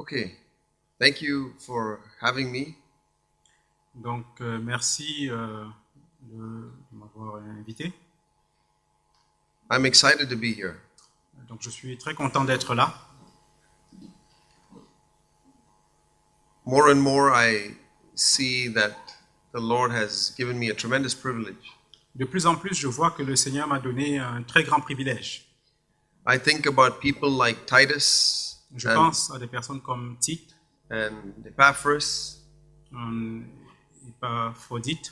Okay, thank you for having me. Donc, merci de m'avoir invité. I'm excited to be here. Donc, je suis très content d'être là. More and more, I see that the Lord has given me a tremendous privilege. De plus en plus, je vois que le Seigneur m'a donné un très grand privilège. I think about people like Titus Je pense à des personnes comme Tite, and Epaphras Épaphrodite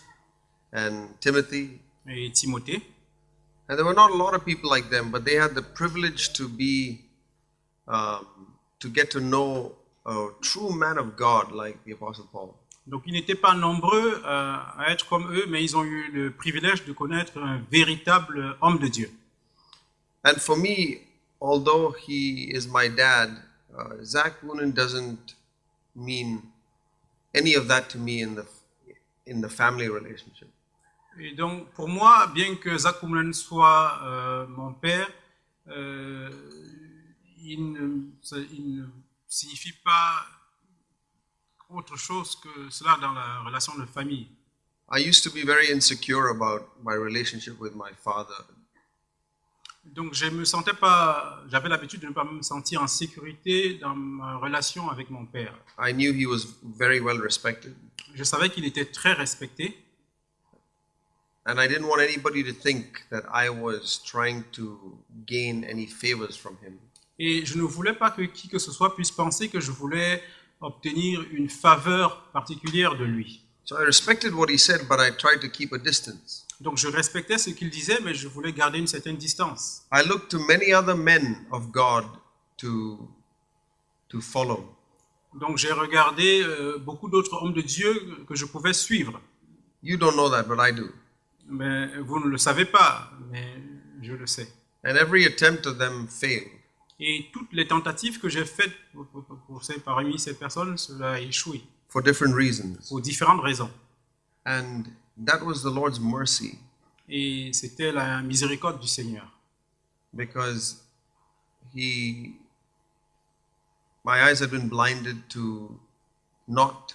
and Timothy. et Timothée. And there were not a lot of people like them, but they had the privilege to get to know a true man of God like the Apostle Paul. Donc, ils n'étaient pas nombreux à être comme eux, mais ils ont eu le privilège de connaître un véritable homme de Dieu. And for me, although he is my dad, Zach Boonen doesn't mean any of that to me in the family relationship. Et donc, pour moi, bien que Zach Poumlen soit mon père, il ne signifie pas autre chose que cela dans la relation de famille. I used to be very insecure about my relationship with my father. Donc, j'avais l'habitude de ne pas me sentir en sécurité dans ma relation avec mon père. I knew he was very well respected, Je savais qu'il était très respecté. and I didn't want anybody to think that I was trying to gain any favors from him. Et je ne voulais pas que qui que ce soit puisse penser que je voulais obtenir une faveur particulière de lui. So I respected what he said, but I tried to keep a distance. Donc je respectais ce qu'il disait, mais je voulais garder une certaine distance. I looked to many other men of God to follow. Donc j'ai regardé beaucoup d'autres hommes de Dieu que je pouvais suivre. You don't know that, but I do. Mais vous ne le savez pas, mais je le sais. And every attempt of them failed. Et toutes les tentatives que j'ai faites parmi ces personnes, cela a échoué. For different reasons. Pour différentes raisons. And that was the Lord's mercy. Et c'était la miséricorde du Seigneur. Because my eyes had been blinded to not,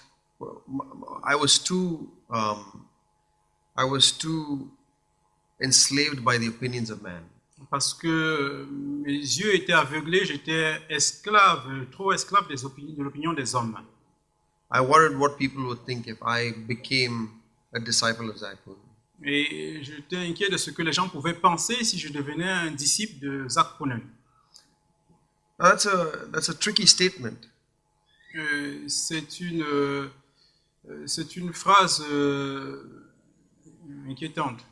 I was too enslaved by the opinions of man. Parce que mes yeux étaient aveuglés, j'étais esclave, trop esclave de l'opinion des hommes. I worried what people would think if I became a disciple of Zach Boonen. Et j'étais inquiet de ce que les gens pouvaient penser si je devenais un disciple de Zach Ponen. That's a tricky statement. C'est une phrase inquiétante.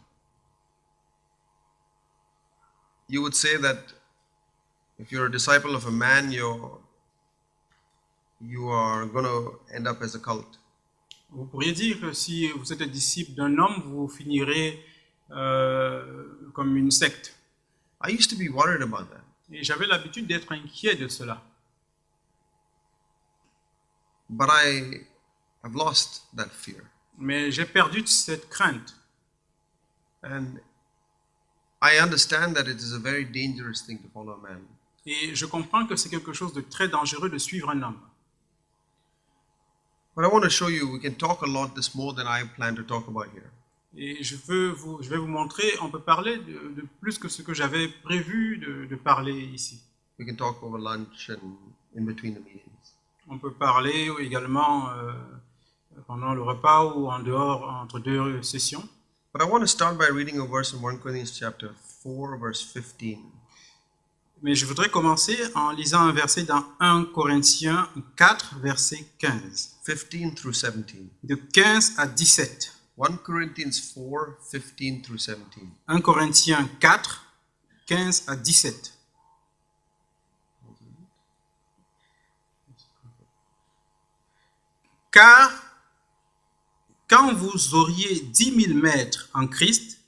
You would say that if you're a disciple of a man, you are going to end up as a cult. Vous pourriez dire que si vous êtes un disciple d'un homme, vous finirez comme une secte. I used to be worried about that. Et j'avais l'habitude d'être inquiet de cela. But I have lost that fear. Mais j'ai perdu cette crainte. And I understand that it is a very dangerous thing to follow a man. Et je comprends que c'est quelque chose de très dangereux de suivre un homme. But I want to show you, we can talk a lot this more than I plan to talk about here. Et je vais vous montrer, on peut parler de plus que ce que j'avais prévu de parler ici. We can talk over lunch and in between the meetings. On peut parler également pendant le repas ou en dehors, entre deux sessions. But I want to start by reading a verse in 1 Corinthians chapter 4, verse 15. Mais je voudrais commencer en lisant un verset dans 1 Corinthiens 4, verset 15. 15 through 17. De 15 à 17. 1 Corinthians 4, 15 through 17. 1 Corinthiens 4, 15 à 17. Car quand vous auriez 10 000 maîtres en Christ,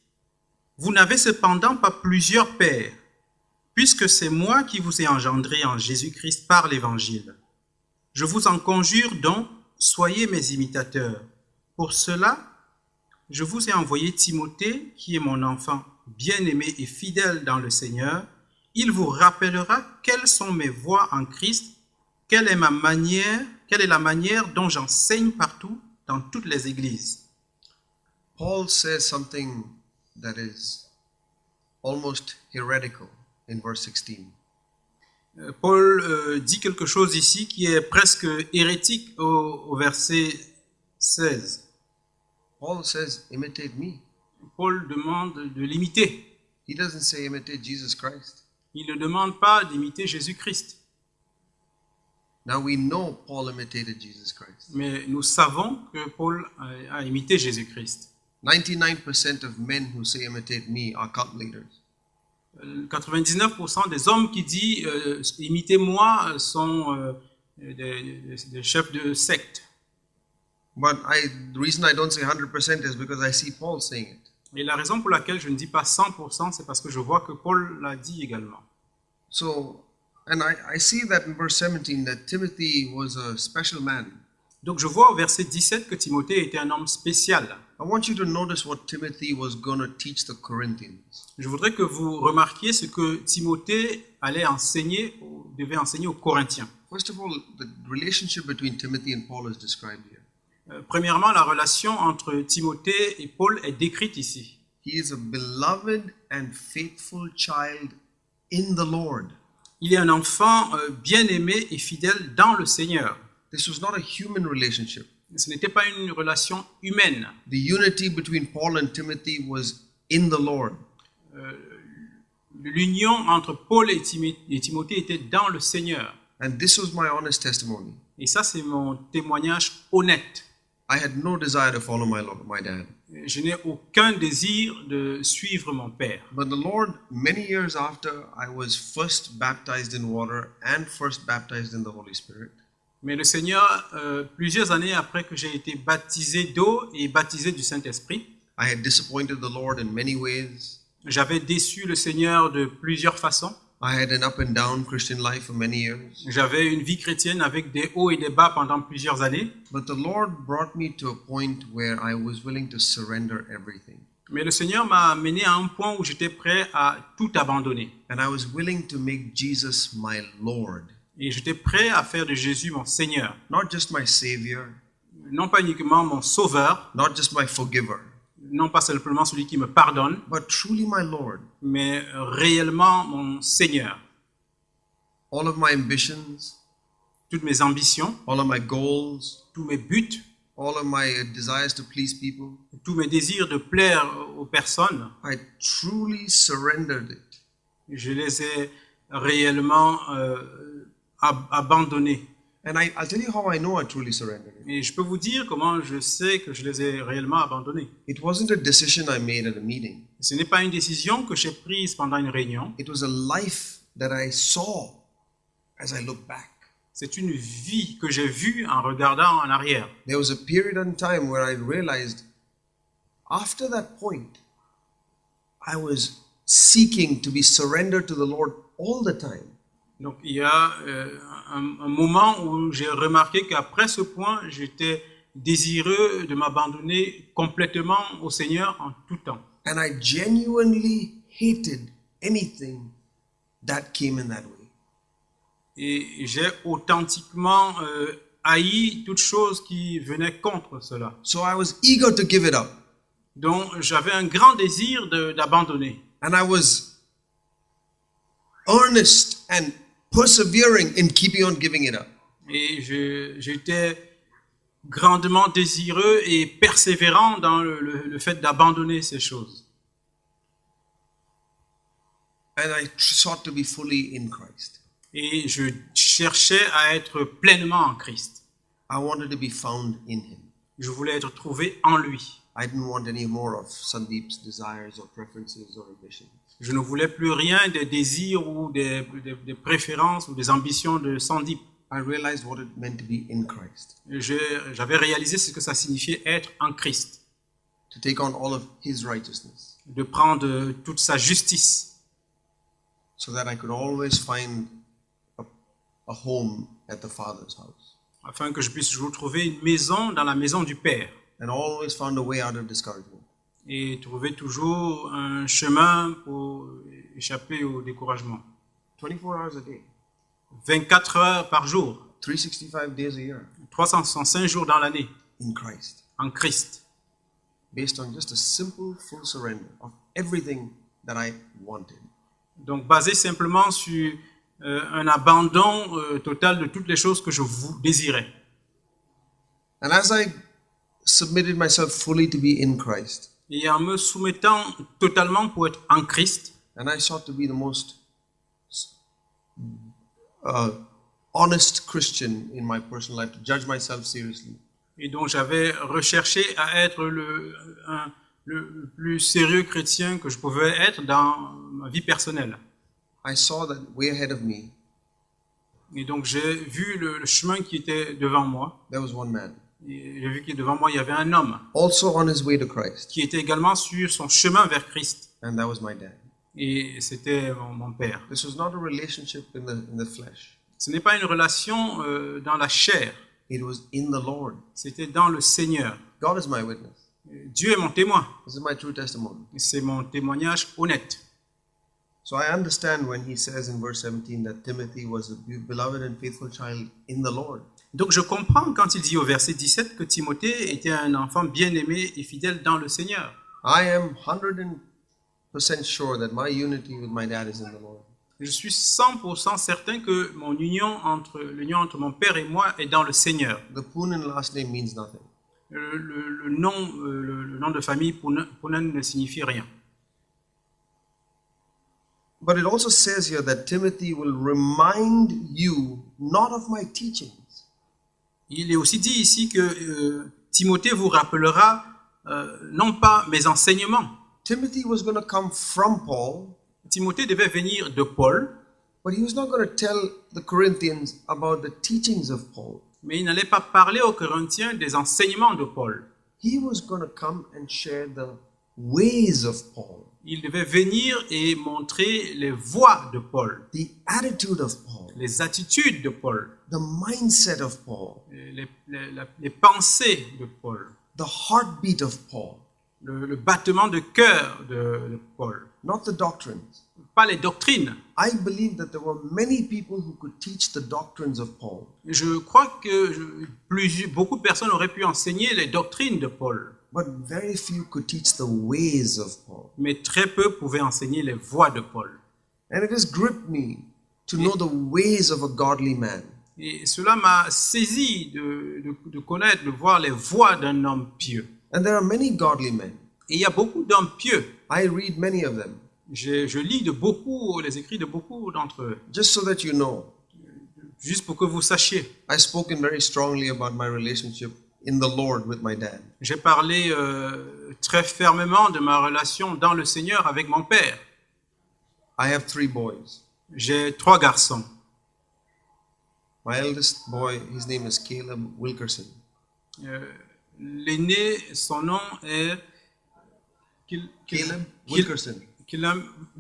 vous n'avez cependant pas plusieurs pères, puisque c'est moi qui vous ai engendré en Jésus-Christ par l'Évangile. Je vous en conjure donc, soyez mes imitateurs. Pour cela, je vous ai envoyé Timothée, qui est mon enfant bien-aimé et fidèle dans le Seigneur. Il vous rappellera quelles sont mes voies en Christ quelle est la manière dont j'enseigne partout dans toutes les églises. Paul says something that is almost heretical in verse 16. Paul dit quelque chose ici qui est presque hérétique au verset 16. Paul says, imitate me. Paul demande de l'imiter. He doesn't say imitate Jesus Christ. Il ne demande pas d'imiter Jésus-Christ. Now we know Paul imitated Jesus Christ. Mais nous savons que Paul a imité Jésus-Christ. 99% of men who say imitate me are cult leaders. 99% des hommes qui disent imitez-moi sont des chefs de secte. But the reason I don't say 100% is because I see Paul saying it. Et la raison pour laquelle je ne dis pas 100%, c'est parce que je vois que Paul l'a dit également. So, and I see that in verse 17 that Timothy was a special man. Donc je vois au verset 17 que Timothée était un homme spécial. I want you to notice what Timothy was going to teach the Corinthians. Je voudrais que vous remarquiez ce que Timothée devait enseigner aux Corinthiens. First of all, the relationship between Timothy and Paul is described here. Premièrement, la relation entre Timothée et Paul est décrite ici. He is a beloved and faithful child in the Lord. Il est un enfant bien-aimé et fidèle dans le Seigneur. This was not a human relationship. Ce n'était pas une relation humaine. The unity between Paul and Timothy was in the Lord. L'union entre Paul et Timothée était dans le Seigneur. And this was my honest testimony. Et ça, c'est mon témoignage honnête. I had no desire to follow my dad. Je n'ai aucun désir de suivre mon père. But the Lord, many years after I was first baptized in water and first baptized in the Holy Spirit, Mais le Seigneur, plusieurs années après que j'ai été baptisé d'eau et baptisé du Saint-Esprit, I had disappointed the Lord in many ways. j'avais déçu le Seigneur de plusieurs façons. I had an up and down Christian life for many years. J'avais une vie chrétienne avec des hauts et des bas pendant plusieurs années. But the Lord brought me to a point where I was willing to surrender everything. Mais le Seigneur m'a amené à un point où j'étais prêt à tout abandonner. And I was willing to make Jesus my Lord. Et j'étais prêt à faire de Jésus mon Seigneur. Not just my Savior, Non pas uniquement mon Sauveur, not just my forgiver, non pas simplement celui qui me pardonne, but truly my Lord. mais réellement mon Seigneur. All of my ambitions, Toutes mes ambitions, all of my goals, tous mes buts, all of my desires to please people, tous mes désirs de plaire aux personnes, I truly surrendered it. je les ai réellement abandonnés. And I'll tell you how I know I truly surrendered it. Et je peux vous dire comment je sais que je les ai réellement abandonnés. It wasn't a decision I made at a meeting. Ce n'est pas une décision que j'ai prise pendant une réunion. It was a life that I saw as I look back. C'est une vie que j'ai vue en regardant en arrière. There was a period in time where I realized after that point, I was seeking to be surrendered to the Lord all the time. Donc il y a un moment où j'ai remarqué qu'après ce point, j'étais désireux de m'abandonner complètement au Seigneur en tout temps. And I genuinely hated anything that came in that way. Et j'ai authentiquement haï toute chose qui venait contre cela. So I was eager to give it up. Donc j'avais un grand désir d'abandonner. And I was earnest and persevering in keeping on giving it up. Et j'étais grandement désireux et persévérant dans le fait d'abandonner ces choses. And I sought to be fully in Christ. Et je cherchais à être pleinement en Christ. I wanted to be found in Him. Je voulais être trouvé en lui. I didn't want any more of Sandeep's desires or preferences or ambitions. Je ne voulais plus rien des désirs ou des préférences ou des ambitions de Sandeep. I realized what it meant to be in Christ. J'avais réalisé ce que ça signifiait être en Christ. To take on all of His righteousness. De prendre toute sa justice. So that I could always find a home at the Father's house. Afin que je puisse toujours trouver une maison dans la maison du Père. And always found a way out of discouragement. Et trouver toujours un chemin pour échapper au découragement. 24 hours a day. 24 heures par jour. 365 days a year 365 jours dans l'année in Christ, en Christ, based on just a simple full surrender of everything that I wanted. donc basé simplement sur un abandon total de toutes les choses que je désirais. And as I submitted myself fully to be in Christ, Et en me soumettant totalement pour être en Christ, and I sought to be the most honest Christian in my personal life, to judge myself seriously. et donc j'avais recherché à être le plus sérieux chrétien que je pouvais être dans ma vie personnelle. I saw that way ahead of me, Et donc j'ai vu le chemin qui était devant moi. there was one man, Et j'ai vu que devant moi, il y avait un homme also on his way to Christ, qui était également sur son chemin vers Christ. and that was my dad. Et c'était mon père. This was not a relationship in the flesh. Ce n'est pas une relation dans la chair, It was in the Lord. c'était dans le Seigneur. God is my witness. Dieu est mon témoin. This is my true testimony. Et c'est mon témoignage honnête. So I understand when he says in verse 17 that Timothy was a beloved and faithful child in the Lord. Donc je comprends quand il dit au verset 17 que Timothée était un enfant bien-aimé et fidèle dans le Seigneur. I am 100% sure that my unity with my dad is in the Lord. Je suis 100% certain que l'union entre mon père et moi est dans le Seigneur. The Poonen last name means nothing. Le nom de famille Poonen ne signifie rien. But it also says here that Timothy will remind you not of my teachings. Il est aussi dit ici que Timothée vous rappellera non pas mes enseignements. Timothy was going to come from Paul, Timothée devait venir de Paul, but he was not going to tell the Corinthians about the teachings of Paul. mais il n'allait pas parler aux Corinthiens des enseignements de Paul. He was going to come and share the ways of Paul, Il devait venir et montrer les voies de Paul, the attitude of Paul, les attitudes de Paul, the mindset of Paul, les pensées de Paul, the heartbeat of Paul, le battement de cœur de Paul, not the doctrines. pas les doctrines. I believe that there were many people who could teach the doctrines of Paul, Je crois que beaucoup de personnes auraient pu enseigner les doctrines de Paul, but very few could teach the ways of Paul. mais très peu pouvaient enseigner les voies de Paul. And it has gripped me to know the ways of a godly man. Et cela m'a saisi de connaître, de voir les voies d'un homme pieux. And there are many godly men. Et il y a beaucoup d'hommes pieux. I read many of them, Je lis les écrits de beaucoup d'entre eux, just so that you know. juste pour que vous sachiez. I've spoken very strongly about my relationship in the Lord with my dad. J'ai parlé très fermement de ma relation dans le Seigneur avec mon père. I have 3 boys. J'ai 3 garçons. My eldest boy, his name is Caleb Wilkerson. L'aîné, son nom est Caleb Wilkerson.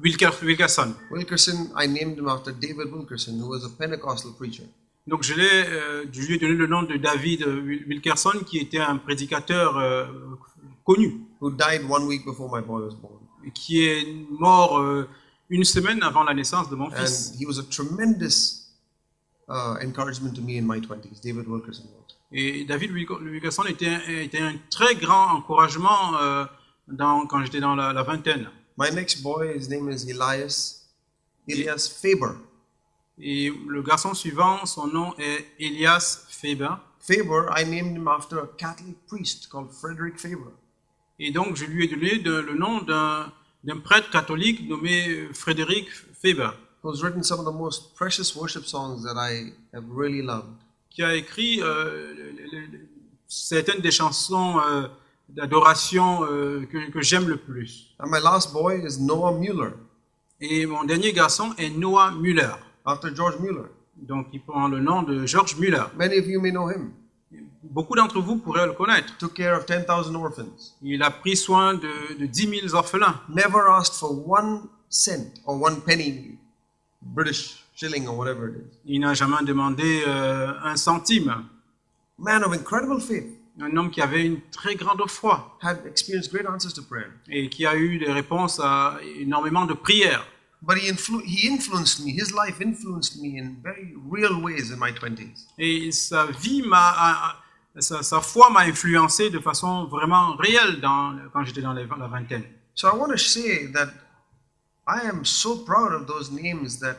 Wilkerson. Wilkerson, I named him after David Wilkerson, who was a Pentecostal preacher. Donc je lui ai donné le nom de David Wilkerson, qui était un prédicateur connu, Who died 1 week before my boy was born. qui est mort une semaine avant la naissance de mon fils. And he was a tremendous encouragement to me in my 20s. David Wilkerson was. Et David Wilkerson était un très grand encouragement quand j'étais dans la vingtaine. My next boy, his name is Elias Faber. Et le garçon suivant, son nom est Elias Faber. Faber, I named him after a Catholic priest called Frederick Faber. Et donc, je lui ai donné le nom d'un prêtre catholique nommé Frédéric Faber, Who's written some of the most precious worship songs that I have really loved. qui a écrit certaines des chansons d'adoration que j'aime le plus. And my last boy is Noah Mueller, Et mon dernier garçon est Noah Müller. after George Mueller. Donc, il prend le nom de George Müller. Many of you may know him. Beaucoup d'entre vous pourraient le connaître. Took care of 10,000 orphans. Il a pris soin de 10 000 orphelins. Never asked for 1 cent or 1 penny, British shilling or whatever it is. Il n'a jamais demandé un centime. Man of incredible faith. Un homme qui avait une très grande foi Had experienced great answers to prayer. et qui a eu des réponses à énormément de prières. but he influenced me. His life influenced me in very real ways in my 20s. Et sa vie sa foi m'a influencé de façon vraiment réelle quand j'étais dans la vingtaine. So I want to say that I am so proud of those names that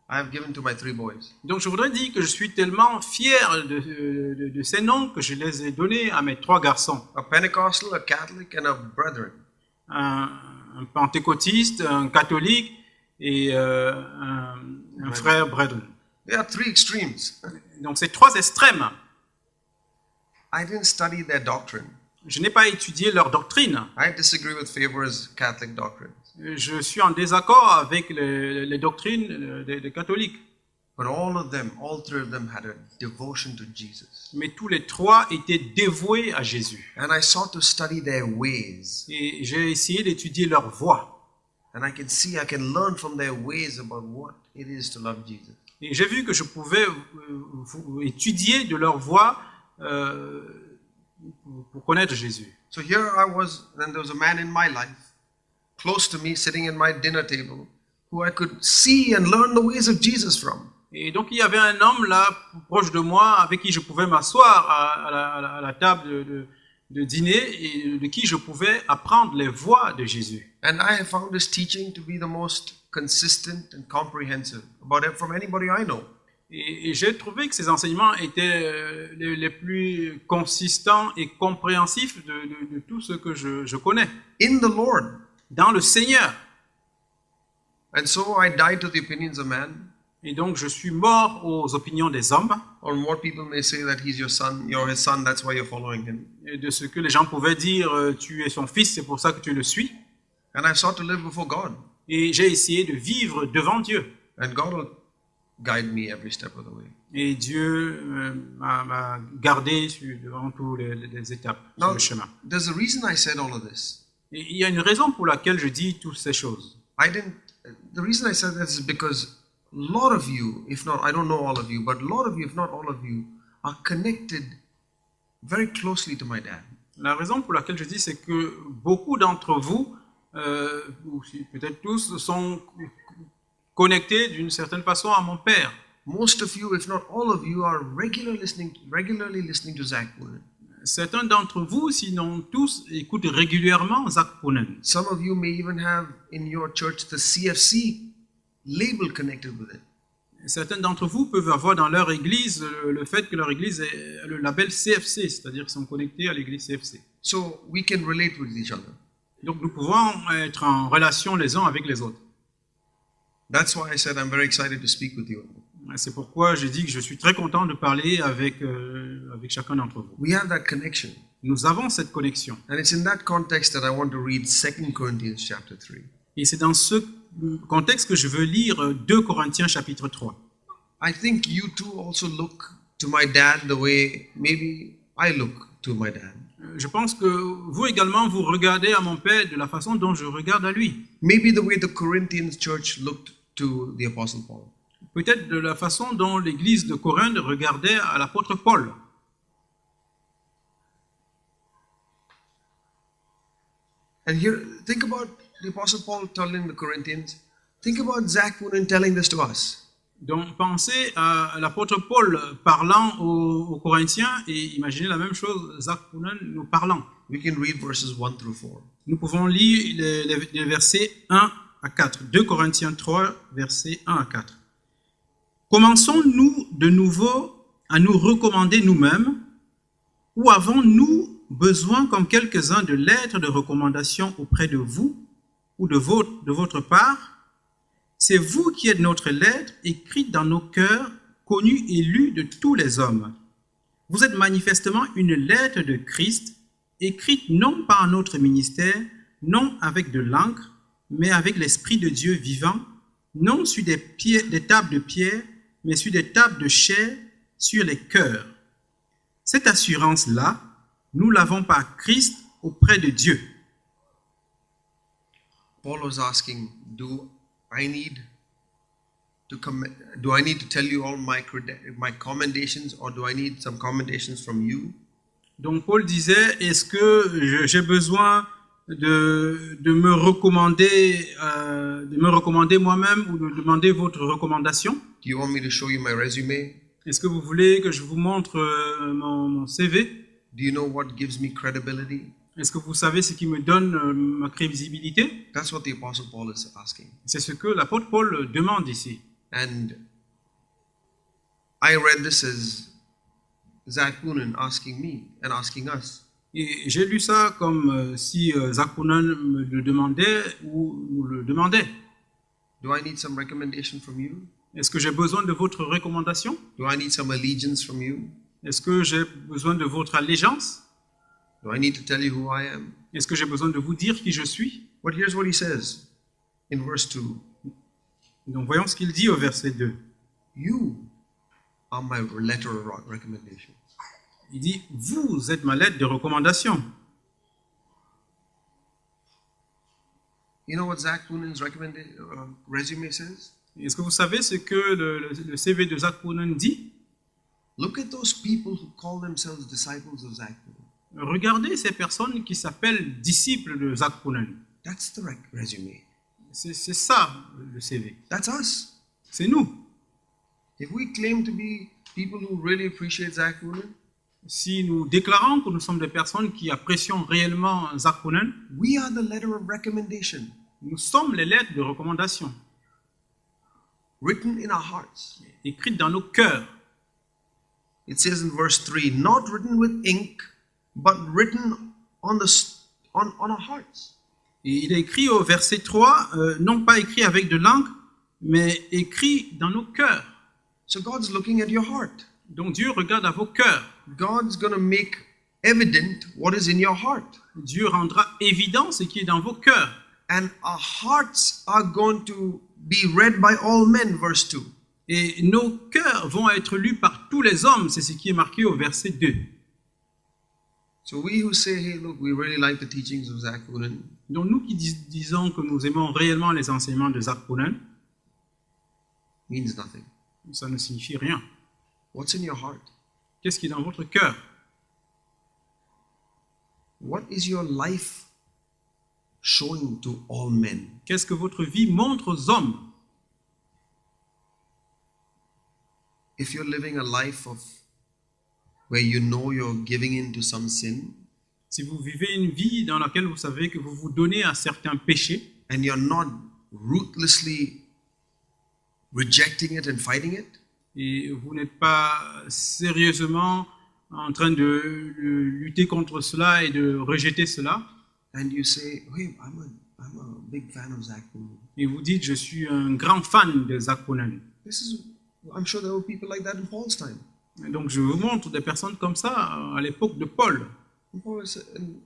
I have given to my 3 boys. Donc je voudrais dire que je suis tellement fier de ces noms que je les ai donnés à mes 3 garçons. A Pentecostal, a Catholic, and a brethren. Un pentecôtiste, un catholique et un frère brethren. They are 3 extremes. Donc ces 3 extrêmes. I didn't study their doctrine. Je n'ai pas étudié leur doctrine. I disagree with Faber's Catholic doctrines. Je suis en désaccord avec les doctrines des catholiques. But all 3 of them had a devotion to Jesus. Mais tous les 3 étaient dévoués à Jésus. And I sought to study their ways. Et j'ai essayé d'étudier leur voie. And I can learn from their ways about what it is to love Jesus. Et j'ai vu que je pouvais étudier de leur voie pour connaître Jésus. So here I was, and there was a man in my life, close to me, sitting at my dinner table, who I could see and learn the ways of Jesus from. Et donc il y avait un homme là, proche de moi, avec qui je pouvais m'asseoir à la table de dîner et de qui je pouvais apprendre les voies de Jésus. And I have found his teaching to be the most consistent and comprehensive from anybody I know. Et j'ai trouvé que ces enseignements étaient les plus consistants et compréhensifs de tout ce que je connais. In the Lord. Dans le Seigneur. And so I died to the opinions of man. Et donc je suis mort aux opinions des hommes. Or what people may say that he's your son, you're his son, that's why you're following him. Et de ce que les gens pouvaient dire, tu es son fils, c'est pour ça que tu le suis. And I sought to live before God. Et j'ai essayé de vivre devant Dieu. And God will guide me every step of the way. Et Dieu m'a gardé devant toutes les étapes sur le chemin. There's a reason I said all of this. Et il y a une raison pour laquelle je dis toutes ces choses. The reason I said that is because a lot of you, if not, I don't know all of you, but a lot of you, if not all of you, are connected very closely to my dad. La raison pour laquelle je dis, c'est que beaucoup d'entre vous, ou peut-être tous, sont connectés d'une certaine façon à mon père. Most of you, if not all of you, are regularly listening to Zach Wooden. Certains d'entre vous, sinon tous, écoutent régulièrement Zach Poonen. Some of you may even have in your church the CFC label connected with it. Certains d'entre vous peuvent avoir dans leur église le fait que leur église ait le label CFC, c'est-à-dire qu'ils sont connectés à l'église CFC. So we can relate with each other. Donc nous pouvons être en relation les uns avec les autres. That's why I said I'm very excited to speak with you. C'est pourquoi j'ai dit que je suis très content de parler avec chacun d'entre vous. We have that connection. Nous avons cette connexion. And it's in that context that I want to read 2 Corinthians chapter 3. Et c'est dans ce contexte que je veux lire 2 Corinthiens chapitre 3. I think you too also look to my dad the way maybe I look to my dad. Je pense que vous également, vous regardez à mon père de la façon dont je regarde à lui. Maybe the way the Corinthians church looked to the Apostle Paul. Peut-être de la façon dont l'église de Corinthe regardait à l'apôtre Paul. And here, think about the Apostle Paul telling the Corinthians, think about Zach Poonen telling this to us. Donc pensez à l'apôtre Paul parlant aux Corinthiens et imaginez la même chose, Zach Poonen nous parlant. We can read verses 1 through 4. Nous pouvons lire les versets 1 à 4. 2 Corinthiens 3, versets 1 à 4. Commençons-nous de nouveau à nous recommander nous-mêmes ou avons-nous besoin, comme quelques-uns, de lettres de recommandation auprès de vous ou de votre part? C'est vous qui êtes notre lettre, écrite dans nos cœurs, connue et lue de tous les hommes. Vous êtes manifestement une lettre de Christ, écrite non par notre ministère, non avec de l'encre, mais avec l'Esprit de Dieu vivant, non sur des tables de pierre, mais sur des tables de chair, sur les cœurs. Cette assurance-là, nous l'avons par Christ auprès de Dieu. Paul was asking, do I need to tell you all my commendations, or do I need some commendations from you? Donc Paul disait, est-ce que j'ai besoin de me recommander moi-même ou de demander votre recommandation? Do you want me to show you my resume? Est-ce que vous voulez que je vous montre mon CV? Do you know what gives me credibility? Est-ce que vous savez ce qui me donne ma crédibilité? That's what the Apostle Paul is asking. C'est ce que l'apôtre Paul demande ici. And I read this as Zach Boonen asking me and asking us. Et j'ai lu ça comme si Zach Boonen me le demandait ou nous le demandait. Do I need some recommendation from you? Est-ce que j'ai besoin de votre recommandation? Do I need some allegiance from you? Est-ce que j'ai besoin de votre allégeance? Do I need to tell you who I am? Est-ce que j'ai besoin de vous dire qui je suis? But here's what he says in verse 2. Donc voyons ce qu'il dit au verset 2. You are my letter of recommendation. Il dit, vous êtes ma lettre de recommandation. You know what Zach Boonen's resume says? Est-ce que vous savez ce que le CV de Zach Boonen dit? Look at those people who call themselves disciples of Zach Boonen. Regardez ces personnes qui s'appellent disciples de Zach Boonen. That's the resume. C'est ça le CV. That's us. C'est nous. If we claim to be people who really appreciate Zach Boonen, Si nous déclarons que nous sommes des personnes qui apprécions réellement Zach Boonen, we are the letter of recommendation nous sommes les lettres de recommandation written in our hearts. écrites dans nos cœurs. It says in verse 3, not written with ink, but written on our hearts. Et il est écrit au verset 3, non pas écrit avec de l'encre, mais écrit dans nos cœurs. So God's looking at your heart. Donc Dieu regarde à vos cœurs. God's going to make evident what is in your heart. Dieu rendra évident ce qui est dans vos cœurs. And our hearts are going to be read by all men, verse 2. Et nos cœurs vont être lus par tous les hommes. C'est ce qui est marqué au verset 2. So we who say, hey, look, we really like the teachings of Zach Boonen, Donc nous qui disons que nous aimons réellement les enseignements de Zach Boonen, means nothing. ça ne signifie rien. What's in your heart? Qu'est-ce qui est dans votre cœur? What is your life showing to all men? Qu'est-ce que votre vie montre aux hommes? If you're living a life of where you know you're giving in to some sin Si vous vivez une vie dans laquelle vous savez que vous vous donnez à certains péchés and you're not ruthlessly rejecting it and fighting it, et vous n'êtes pas sérieusement en train de lutter contre cela et de rejeter cela, and you say, hey, I'm a big fan of Zach Boonen. et vous dites je suis un grand fan de Zach Boonen. I'm sure there were people like that in Paul's time. Et donc je vous montre des personnes comme ça à l'époque de Paul. And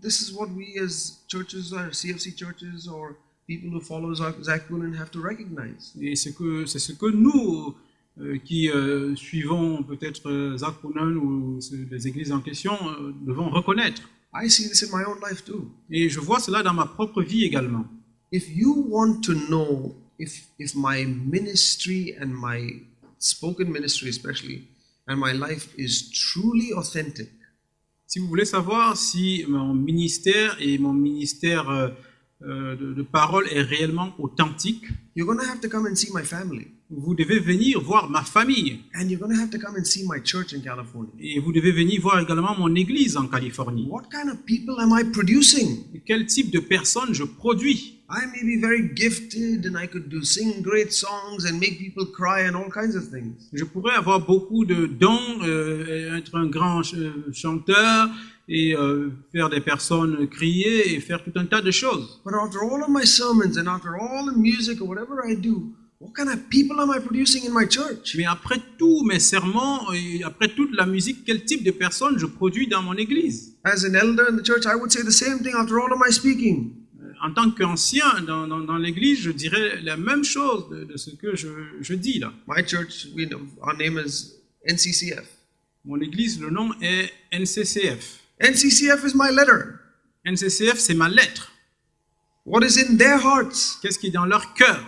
this is what we as churches or CFC churches or people who follow Zach Boonen have to recognize. Et c'est ce que nous qui suivons peut-être Zach Boonen ou les églises en question devons reconnaître. I see this in my own life too. Et je vois cela dans ma propre vie également. If you want to know if my ministry and my spoken ministry especially and my life is truly authentic, Si vous voulez savoir si mon ministère et mon ministère de parole est réellement authentique, you're going to have to come and see my family. vous devez venir voir ma famille. And you're going to have to come and see my church in California. Et vous devez venir voir également mon église en Californie. What kind of people am I producing? Et quel type de personnes je produis? I may be very gifted and I could sing great songs and make people cry and all kinds of things. Je pourrais avoir beaucoup de dons, être un grand chanteur et faire des personnes crier et faire tout un tas de choses. But after all of my sermons and after all the music or whatever I do, what kind of people am I producing in my church? Mais après tous mes sermons et après toute la musique, quel type de personnes je produis dans mon église? As an elder in the church, I would say the same thing after all of my speaking. En tant qu'ancien dans l'église, je dirais la même chose de ce que je dis là. My church, our name is NCCF. Mon église, le nom est NCCF. NCCF is my letter. NCCF, c'est ma lettre. What is in their hearts? Qu'est-ce qui est dans leur cœur?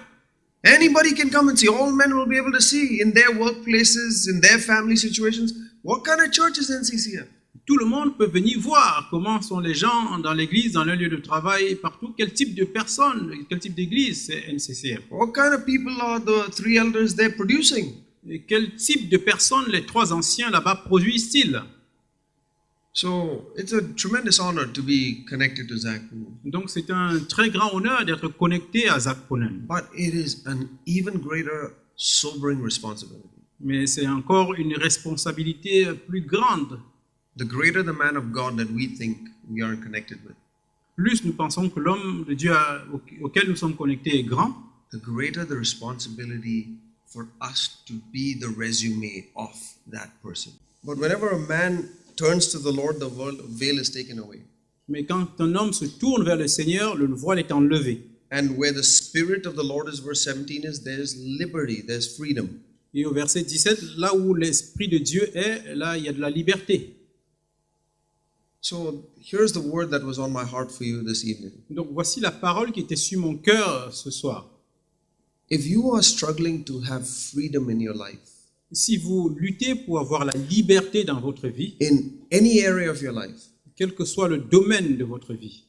Anybody can come and see. All men will be able to see in their workplaces, in their family situations. What kind of church is NCCF? Tout le monde peut venir voir comment sont les gens dans l'église, dans leur lieu de travail, partout. Quel type de personnes, quel type d'église c'est NCCF. What kind of people are the three elders there producing? Et quel type de personnes les trois anciens là-bas produisent-ils? So it's a tremendous honor to be connected to Zach Boone. Donc c'est un très grand honneur d'être connecté à Zach Ponen. But it is an even greater sobering responsibility. Mais c'est encore une responsabilité plus grande. The greater the man of God that we think we are connected with, Plus nous pensons que l'homme de Dieu auquel nous sommes connectés est grand, the greater the responsibility for us to be the resume of that person. But whenever a man turns to the Lord, the veil is taken away. mais quand un homme se tourne vers le Seigneur, le voile est enlevé. And where the Spirit of the Lord is, verse 17 is, there's liberty, there's freedom. Et au verset 17, là où l'Esprit de Dieu est, là il y a de la liberté. So here's the word that was on my heart for you this evening. Donc voici la parole qui était sur mon cœur ce soir. If you are struggling to have freedom in your life, Si vous luttez pour avoir la liberté dans votre vie, in any area of your life, quel que soit le domaine de votre vie,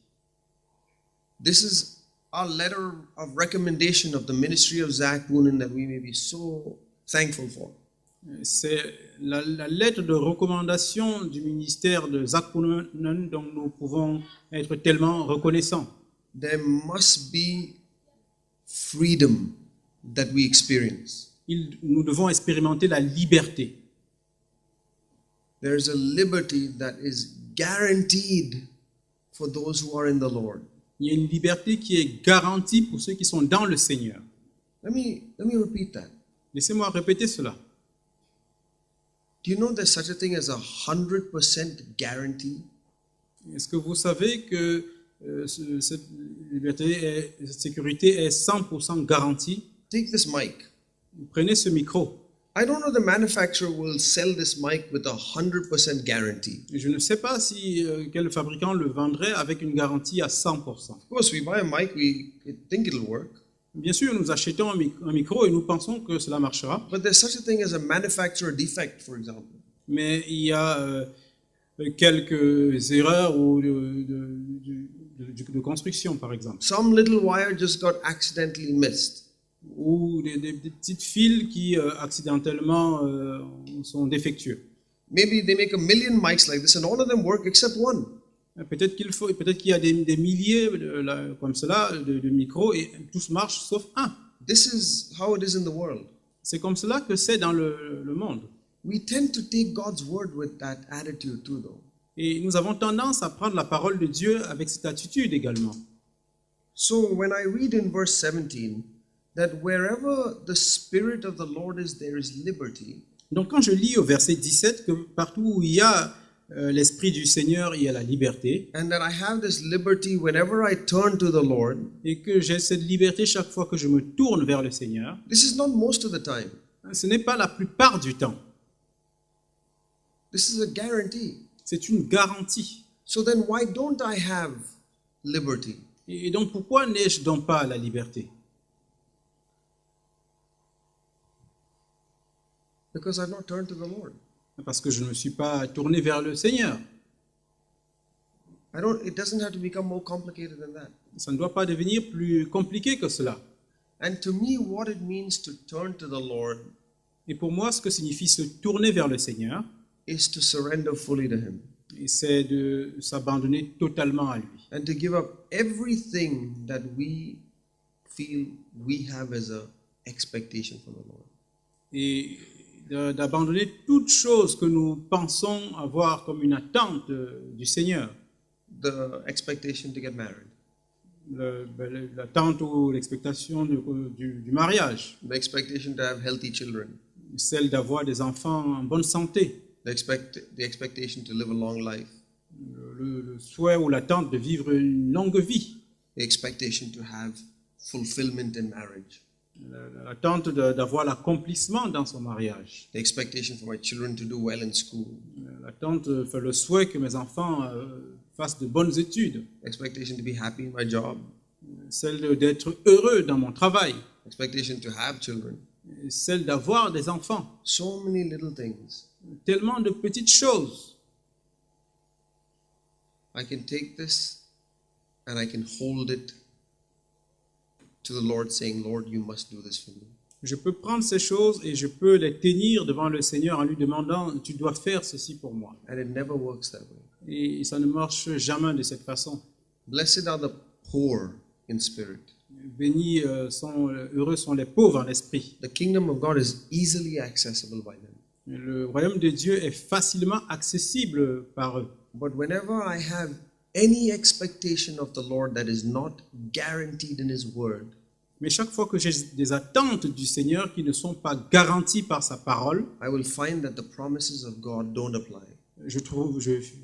this is our letter of recommendation of the ministry of Zach Boonen that we may be so thankful for. c'est la lettre de recommandation du ministère de Zach Ponen dont nous pouvons être tellement reconnaissants. There must be freedom that we experience. Nous devons expérimenter la liberté. There is a liberty that is guaranteed for those who are in the Lord. Il y a une liberté qui est garantie pour ceux qui sont dans le Seigneur. Let me repeat that. Laissez-moi répéter cela. Do you know there's such a thing as a 100% guarantee? Est-ce que vous savez que cette liberté, cette sécurité est 100% garantie? Take this mic. Prenez ce micro. I don't know the manufacturer will sell this mic with a 100% guarantee. Je ne sais pas si quel fabricant le vendrait avec une garantie à 100%. Of course, we buy a mic, we think it'll work. Bien sûr, nous achetons un micro et nous pensons que cela marchera, But there's such a thing as a manufacturer defect, for example. mais il y a quelques erreurs ou de construction, par exemple, Some little wire just got accidentally missed. ou des petites fils qui accidentellement sont défectueux. Maybe they make a million mics like this and all of them work except one. Peut-être qu'il y a des milliers comme cela de micros et tous marchent sauf un. This is how it is in the world. C'est comme cela que c'est dans le monde. We tend to take God's word with that attitude too, though. Et nous avons tendance à prendre la parole de Dieu avec cette attitude également. So when I read in verse 17 that wherever the Spirit of the Lord is, there is liberty. Donc quand je lis au verset 17 que partout où il y a l'Esprit du Seigneur, il y a la liberté, And that I have this liberty whenever I turn to the Lord. et que j'ai cette liberté chaque fois que je me tourne vers le Seigneur, This is not most of the time. ce n'est pas la plupart du temps. This is a guarantee. C'est une garantie. So then why don't I have liberty? Et donc pourquoi n'ai-je donc pas la liberté? Because I've not turned to the Lord. Parce que je ne me suis pas tourné vers le Seigneur. It doesn't have to become more complicated than that. Ça ne doit pas devenir plus compliqué que cela. And to me, what it means to turn to the Lord Et pour moi, ce que signifie se tourner vers le Seigneur, is to surrender fully to Him c'est de s'abandonner totalement à lui. and to give up everything that we feel we have as a expectation from the Lord. Et d'abandonner toute chose que nous pensons avoir comme une attente du Seigneur. The expectation to get married, L'attente ou l'expectation du mariage, the expectation to have healthy children, celle d'avoir des enfants en bonne santé, the expectation to live a long life, le souhait ou l'attente de vivre une longue vie, the expectation to have fulfillment in marriage, l'attente d'avoir l'accomplissement dans son mariage, the expectation for my children to do well in school, l'attente, le souhait que mes enfants fassent de bonnes études, the expectation to be happy in my job, celle d'être heureux dans mon travail, expectation to have children. celle d'avoir des enfants. So many little things. Tellement de petites choses. I can take this and I can hold it to the Lord, saying, Lord, you must do this for me. Je peux prendre ces choses et je peux les tenir devant le Seigneur en lui demandant, tu dois faire ceci pour moi. And it never works that way. Et ça ne marche jamais de cette façon. Blessed are the poor in spirit. Heureux sont les pauvres en esprit. The kingdom of God is easily accessible by them. Le royaume de Dieu est facilement accessible par eux. But whenever I have any expectation of the Lord that is not guaranteed in His word, Mais chaque fois que j'ai des attentes du Seigneur qui ne sont pas garanties par sa parole, I will find that the promises of God don't apply. je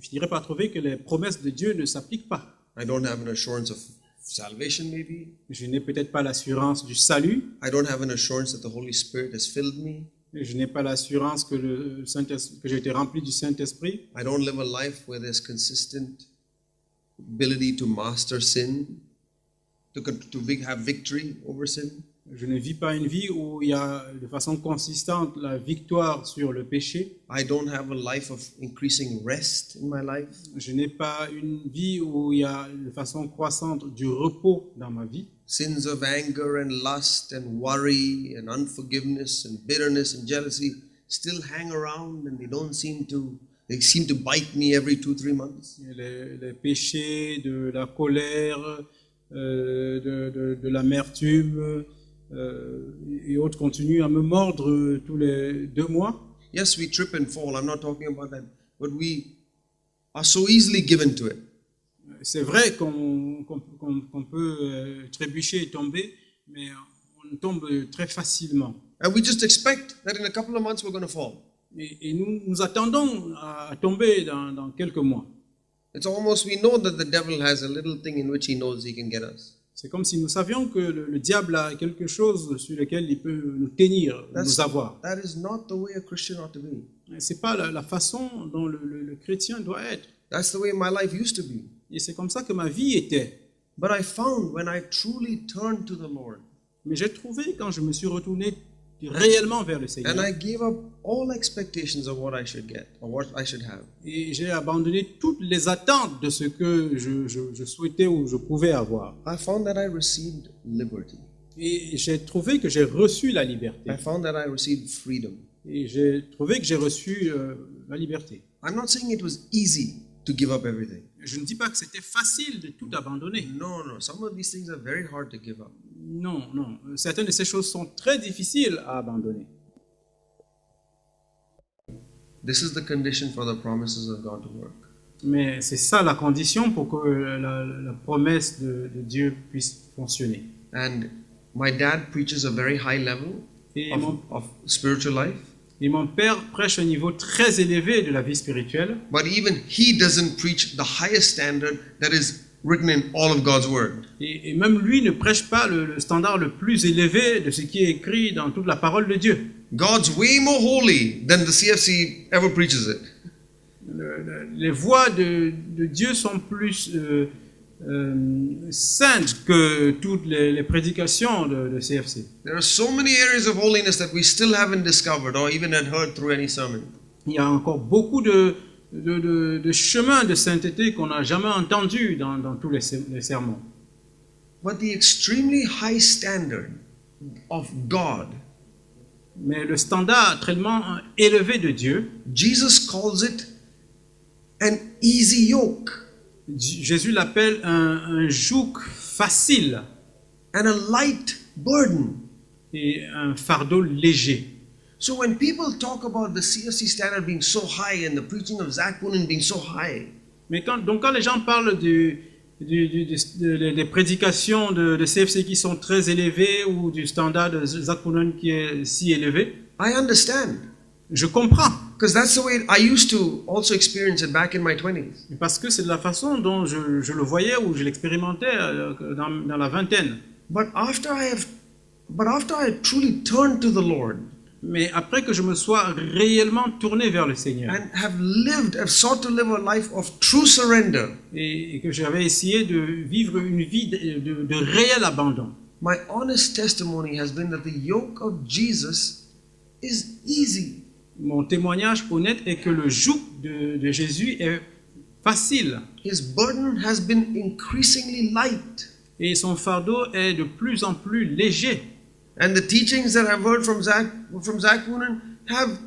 finirai par trouver que les promesses de Dieu ne s'appliquent pas. I don't have an assurance of salvation, maybe. Je n'ai peut-être pas l'assurance du salut. I don't have an assurance that the Holy Spirit has filled me. Je n'ai pas l'assurance que j'ai été rempli du Saint-Esprit. I don't live a life where there's consistent ability to master sin, to have victory over sin. Je ne vis pas une vie où il y a de façon consistante la victoire sur le péché. I don't have a life of increasing rest in my life. Je n'ai pas une vie où il y a de façon croissante du repos dans ma vie. Sins of anger and lust and worry and unforgiveness and bitterness and jealousy still hang around and they seem to bite me every 2-3 months. Les péchés de la colère, de l'amertume et autres continuent à me mordre tous les 2 mois. Yes, we trip and fall. I'm not talking about that. But we are so easily given to it. C'est vrai qu'on peut trébucher et tomber, mais on tombe très facilement. And we just expect that in a couple of months we're going to fall. Et nous attendons à tomber dans quelques mois. It's almost, we know that the devil has a little thing in which he knows he can get us. C'est comme si nous savions que le diable a quelque chose sur lequel il peut nous tenir, nous avoir. That is not the way a Christian ought to be. C'est pas la façon dont le chrétien doit être. That's the way my life used to be. Et c'est comme ça que ma vie était. But I found when I truly turned to the Lord, Mais j'ai trouvé quand je me suis retourné réellement vers le Seigneur, and I gave up all expectations of what I should get or what I should have, et j'ai abandonné toutes les attentes de ce que je souhaitais ou je pouvais avoir. I found that I received liberty. Et j'ai trouvé que j'ai reçu la liberté. I found that I received freedom. Et j'ai trouvé que j'ai reçu la liberté. I'm not saying it was easy to give up everything. Je ne dis pas que c'était facile de tout abandonner. No. Some of these things are very hard to give up. Non. Certaines de ces choses sont très difficiles à abandonner. This is the condition for the promises of God to work. Mais c'est ça la condition pour que la promesse de Dieu puisse fonctionner. And my dad preaches a very high level Et of spiritual life. mon père prêche un niveau très élevé de la vie spirituelle. But even he doesn't preach the highest standard that is written in all of God's word. Et même lui ne prêche pas le standard le plus élevé de ce qui est écrit dans toute la parole de Dieu. God's way more holy than the CFC ever preaches it. Les voies de Dieu sont plus saintes que toutes les prédications de CFC. There are so many areas of holiness that we still haven't discovered or even had heard through any sermon. Il y a encore beaucoup de chemins de sainteté qu'on n'a jamais entendus dans tous les sermons. But the extremely high standard of God, Mais le standard tellement élevé de Dieu, Jesus calls it an easy yoke Jésus l'appelle un joug facile and a light burden. et un fardeau léger. So when people talk about the CFC standard being so high and the preaching of Zach Boonen being so high, Mais quand les gens parlent des prédications de CFC qui sont très élevées ou du standard de Zach Boonen qui est si élevé, I understand. je comprends. Because that's the way I used to also experience it back in my 20s. Parce que c'est de la façon dont je le voyais ou je l'expérimentais dans la vingtaine. But after I had truly turned to the Lord Mais après que je me sois réellement tourné vers le Seigneur and have sought to live a life of true surrender, et que j'avais essayé de vivre une vie de réel abandon, my honest testimony has been that the yoke of Jesus is easy. mon témoignage honnête est que le joug de Jésus est facile His burden has been increasingly light. et son fardeau est de plus en plus léger. And the teachings that I've heard from Zach Woonen have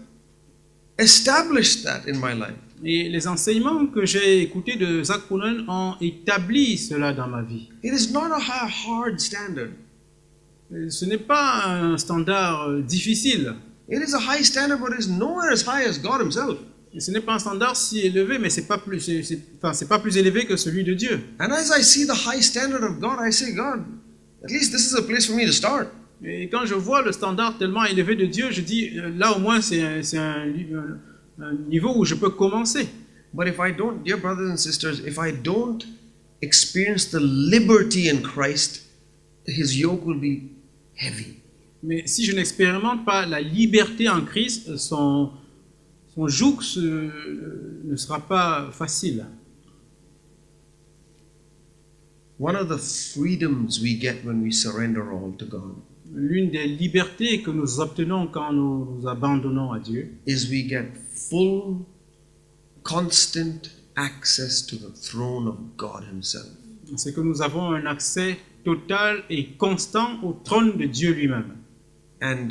established that in my life. Et les enseignements que j'ai écoutés de Zach Woonen ont établi cela dans ma vie. It is not a hard standard. Ce n'est pas un standard difficile. It is a high standard, but it's nowhere as high as God Himself. Et ce n'est pas un standard si élevé, mais c'est pas plus élevé que celui de Dieu. And as I see the high standard of God, I say, God, at least this is a place for me to start. Et quand je vois le standard tellement élevé de Dieu, je dis, là au moins c'est un niveau où je peux commencer. But if I don't, dear brothers and sisters, if I don't experience the liberty in Christ, His yoke will be heavy. Mais si je n'expérimente pas la liberté en Christ, son joug ne sera pas facile. One of the freedoms we get when we surrender all to God L'une des libertés que nous obtenons quand nous nous abandonnons à Dieu, is we get full, constant access to the throne of God Himself. c'est que nous avons un accès total et constant au trône de Dieu lui-même. And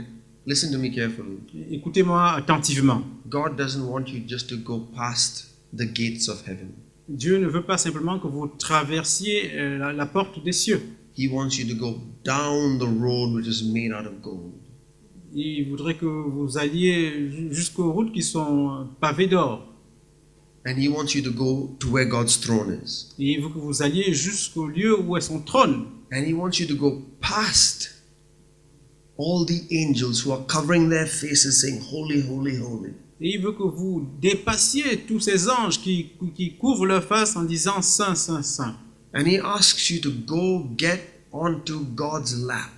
listen to me carefully. Écoutez-moi attentivement. God doesn't want you just to go past the gates of heaven. Dieu ne veut pas simplement que vous traversiez la porte des cieux. He wants you to go down the road which is made out of gold. Il voudrait que vous alliez jusqu'aux routes qui sont pavées d'or. And He wants you to go to where God's throne is. Et il veut que vous alliez jusqu'au lieu où est son trône. And He wants you to go past all the angels who are covering their faces saying, Holy, holy, holy. Et il veut que vous dépassiez tous ces anges qui couvrent leur face en disant Saint, Saint, Saint. And He asks you to go get onto God's lap.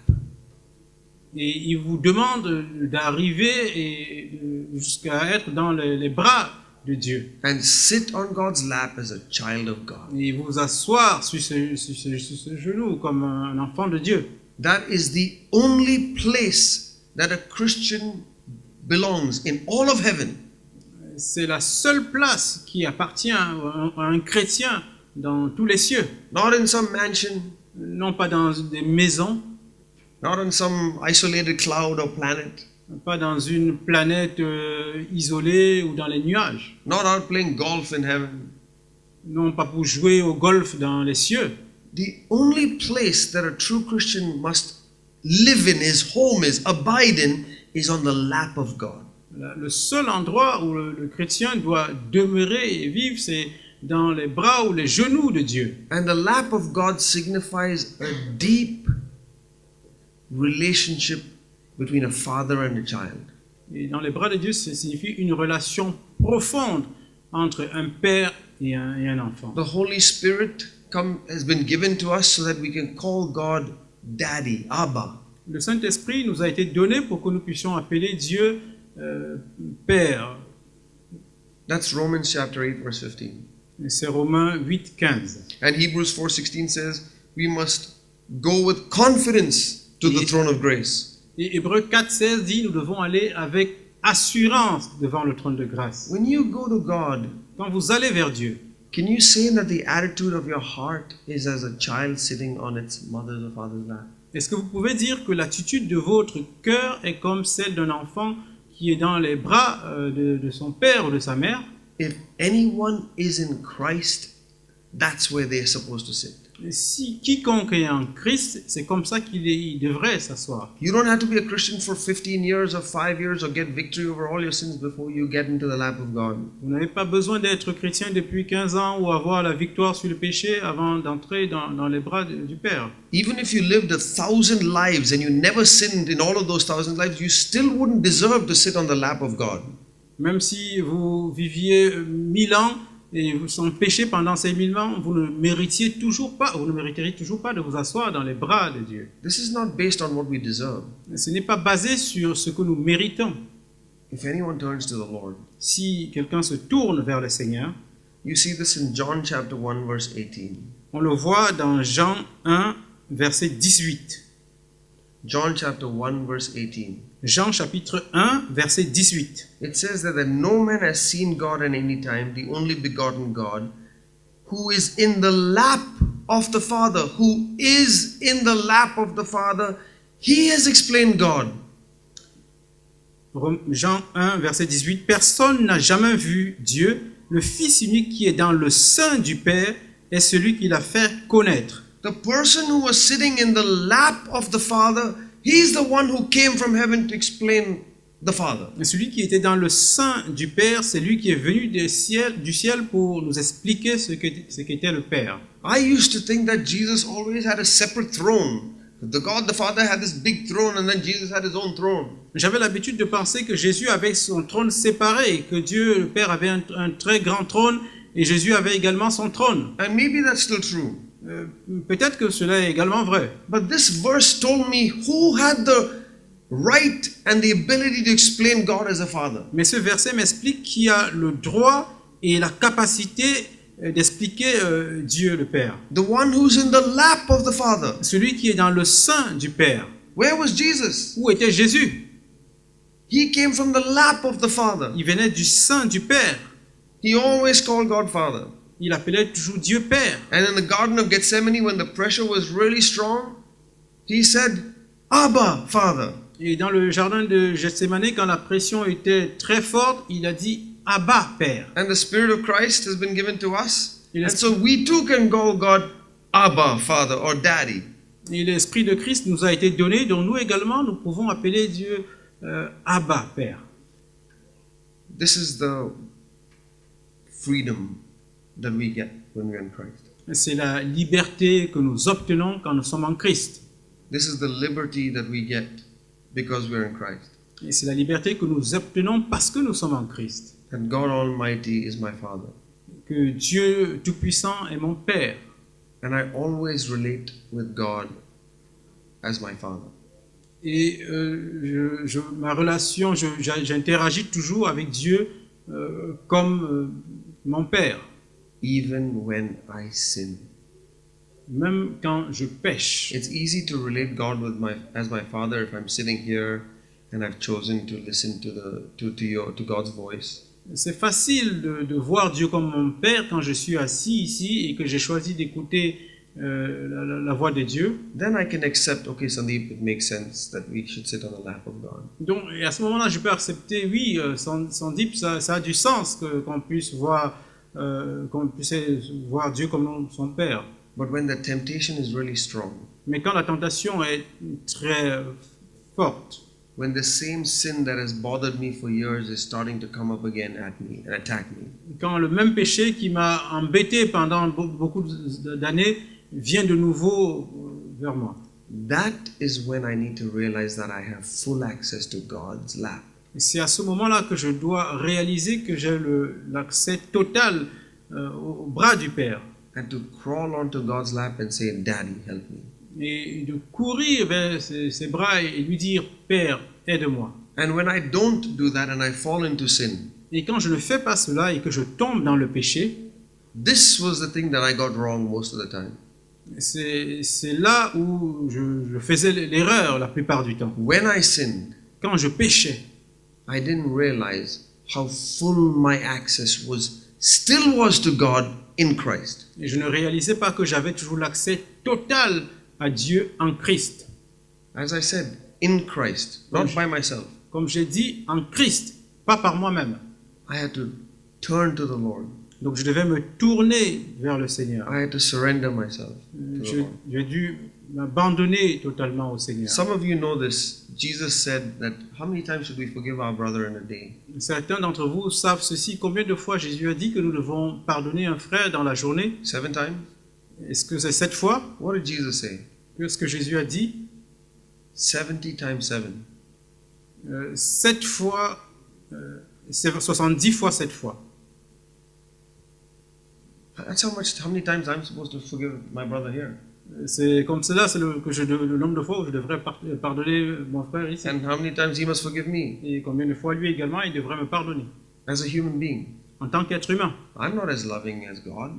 Et il vous demande d'arriver jusqu'à être dans les bras de Dieu. And sit on God's lap as a child of God. Et vous asseoir sur ce genou comme un enfant de Dieu. That is the only place that a Christian belongs in all of heaven. C'est la seule place qui appartient à un chrétien dans tous les cieux. Not in some mansion, Non pas dans des maisons, not on some isolated cloud or planet, pas dans une planète isolée ou dans les nuages. not out playing golf in heaven. Non pas pour jouer au golf dans les cieux. The only place that a true Christian must live in, his home is, abide in, is on the lap of God. Le seul endroit où le chrétien doit demeurer et vivre, c'est dans les bras ou les genoux de Dieu. And the lap of God signifies a deep relationship between a father and a child. Et dans les bras de Dieu, ça signifie une relation profonde entre un père et un enfant. The Holy Spirit has been given to us so that we can call God Daddy, Abba. Le Saint-Esprit nous a été donné pour que nous puissions appeler Dieu Père. That's Romans chapter 8, verse 15. Et c'est Romains 8, 15. And Hebrews 4:16 says we must go with confidence to the throne of grace. Et Hébreux 4, 16 dit nous devons aller avec assurance devant le trône de grâce. When you go to God, Quand vous allez vers Dieu, can you say that the attitude of your heart is as a child sitting on its mother's or father's lap? est-ce que vous pouvez dire que l'attitude de votre cœur est comme celle d'un enfant qui est dans les bras de son père ou de sa mère? If anyone is in Christ, that's where they're supposed to sit. Et si quiconque est en Christ, c'est comme ça qu'il devrait s'asseoir. You don't have to be a Christian for 15 years or 5 years or get victory over all your sins before you get into the lap of God. Vous n'avez pas besoin d'être chrétien depuis 15 ans ou avoir la victoire sur le péché avant d'entrer dans les bras du Père. Even if you lived 1,000 lives and you never sinned in all of those 1,000 lives, you still wouldn't deserve to sit on the lap of God. Même si vous viviez 1000 ans et sans péché pendant ces 1000 ans, vous ne mériteriez toujours pas de vous asseoir dans les bras de Dieu. This is not based on what we deserve. Ce n'est pas basé sur ce que nous méritons. If anyone turns to the Lord, Si quelqu'un se tourne vers le Seigneur, you see this in John chapter 1 verse 18. on le voit dans Jean 1, verset 18. John chapter 1 verse 18. Jean chapitre 1, verset 18. It says that no man has seen God at any time, the only begotten God, who is in the lap of the Father, who is in the lap of the Father, he has explained God. Jean 1, verset 18. Personne n'a jamais vu Dieu. Le Fils unique qui est dans le sein du Père est celui qui l'a fait connaître. The person who was sitting in the lap of the Father, he's the one who came from heaven to explain the Father. Celui qui était dans le sein du Père, c'est lui qui est venu du ciel pour nous expliquer ce qu'était le Père. I used to think that Jesus always had a separate throne. The Father had this big throne and then Jesus had his own throne. J'avais l'habitude de penser que Jésus avait son trône séparé, que Dieu, le Père, avait un très grand trône et Jésus avait également son trône. And maybe that's still true. Peut-être que cela est également vrai. But this verse told me who had the right and the ability to explain God as a Father. Mais ce verset m'explique qui a le droit et la capacité d'expliquer Dieu le Père. The one who's in the lap of the Father. Celui qui est dans le sein du Père. Where was Jesus? Où était Jésus? He came from the lap of the Father. Il venait du sein du Père. He always called God Father. Il appelait toujours Dieu Père. And in the Garden of Gethsemane, when the pressure was really strong, he said, Abba, Father. Et dans le jardin de Gethsemane, quand la pression était très forte, il a dit Abba, Père. And the Spirit of Christ has been given to us. Et And so we too can call God Abba, Father, or Daddy. l'Esprit de Christ nous a été donné, donc nous également, nous pouvons appeler Dieu Abba, Père. This is the freedom that we get when we're in Christ. C'est la liberté que nous obtenons quand nous sommes en Christ. This is the liberty that we get because we're in Christ. Et c'est la liberté que nous obtenons parce que nous sommes en Christ. And God Almighty is my Father. Que Dieu Tout-Puissant est mon Père. And I always relate with God as my Father. Et ma relation, j'interagis toujours avec Dieu comme mon Père. Even when I sin. Même quand je pêche. It's easy to relate God as my Father if I'm sitting here and I've chosen to listen to God's voice. C'est facile de voir Dieu comme mon Père quand je suis assis ici et que j'ai choisi d'écouter la voix de Dieu. Then I can accept, okay, Sandeep, it makes sense that we should sit on the lap of God. Donc, et à ce moment-là, je peux accepter, oui, Sandeep, ça a du sens qu'on puisse voir Dieu comme son Père. But when the temptation is really strong, Mais quand la tentation est très forte, when the same sin that has bothered me for years is starting to come up again at me and attack me, quand le même péché qui m'a embêté pendant beaucoup d'années vient de nouveau vers moi, that is when I need to realize that I have full access to God's lap. c'est à ce moment-là que je dois réaliser que j'ai l'accès total au bras du Père. And to crawl onto God's lap and say, Daddy, help me. Et de courir vers ses bras et lui dire, Père, aide-moi. And when I don't do that and I fall into sin, Et quand je ne fais pas cela et que je tombe dans le péché, this was the thing that I got wrong most of the time. c'est là où je faisais l'erreur la plupart du temps. When I sinned, Quand je péchais, I didn't realize how full my access still was to God in Christ. et je ne réalisais pas que j'avais toujours l'accès total à Dieu en Christ. As I said, in Christ, not by myself. Comme j'ai dit, en Christ, pas par moi-même. I had to turn to the Lord. Donc je devais me tourner vers le Seigneur. I had to surrender myself to the Lord. J'ai dû m'abandonner totalement au Seigneur. Some of you know this. Jesus said that how many times should we forgive our brother in a day? Certains d'entre vous savent ceci. Combien de fois Jésus a dit que nous devons pardonner un frère dans la journée? 7 times? Est-ce que c'est 7 fois? What did Jesus say? Qu'est-ce que Jésus a dit? 70 times 7. 7 fois, 70 fois 7 fois. That's how many times I'm supposed to forgive my brother here. C'est comme cela, c'est le nombre de fois où je devrais pardonner mon frère ici. And how many times he must forgive me Et combien de fois lui également, il devrait me pardonner. as a human being. En tant qu'être humain, I'm not as loving as God.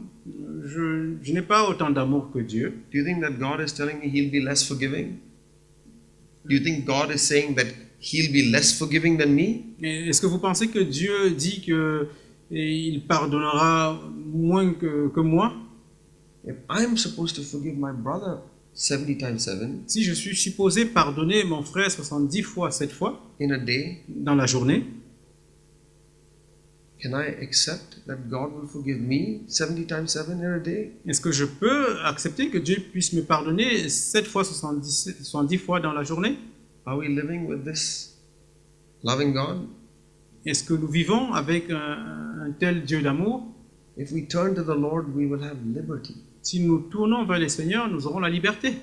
je n'ai pas autant d'amour que Dieu. Do you think that God is telling me he'll be less forgiving? Do you think God is saying that he'll be less forgiving than me? Et est-ce que vous pensez que Dieu dit que il pardonnera moins que moi, if I'm supposed to forgive my brother 70 times 7 si je suis supposé pardonner mon frère 70 fois 7 fois in a day, dans la journée, can I accept that God will forgive me 70 times 7 in a day? est-ce que je peux accepter que Dieu puisse me pardonner 7 fois 70 fois dans la journée? Are we living with this loving God? Est-ce que nous vivons avec un tel Dieu d'amour? If we turn to the Lord, we will have liberty. Si nous tournons vers le Seigneur, nous aurons la liberté.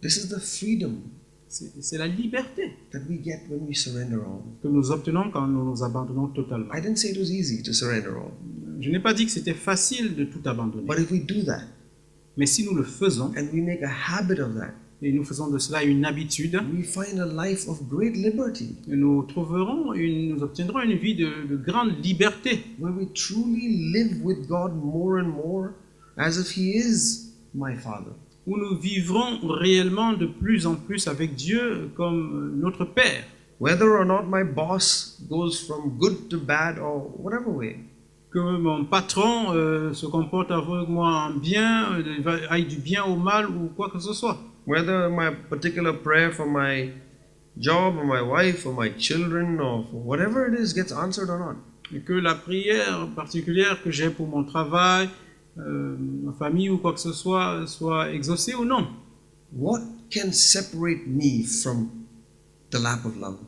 This is the freedom C'est la liberté that we get when we surrender all. que nous obtenons quand nous nous abandonnons totalement. I didn't say it was easy to surrender all, Je n'ai pas dit que c'était facile de tout abandonner. but if we do that Mais si nous le faisons, and we make a habit of that, et nous faisons de cela une habitude, we find a life of great liberty nous obtiendrons une vie de grande liberté, where we truly live with God more and more as if He is my Father. où nous vivrons réellement de plus en plus avec Dieu comme notre Père. Whether or not my boss goes from good to bad or whatever way, Que mon patron se comporte avec moi en bien, aille du bien au mal ou quoi que ce soit. whether my particular prayer for my job or my wife or my children or for whatever it is gets answered or not. Et que la prière particulière que j'ai pour mon travail, ma famille ou quoi que ce soit exaucée ou non. What can separate me from the lap of love?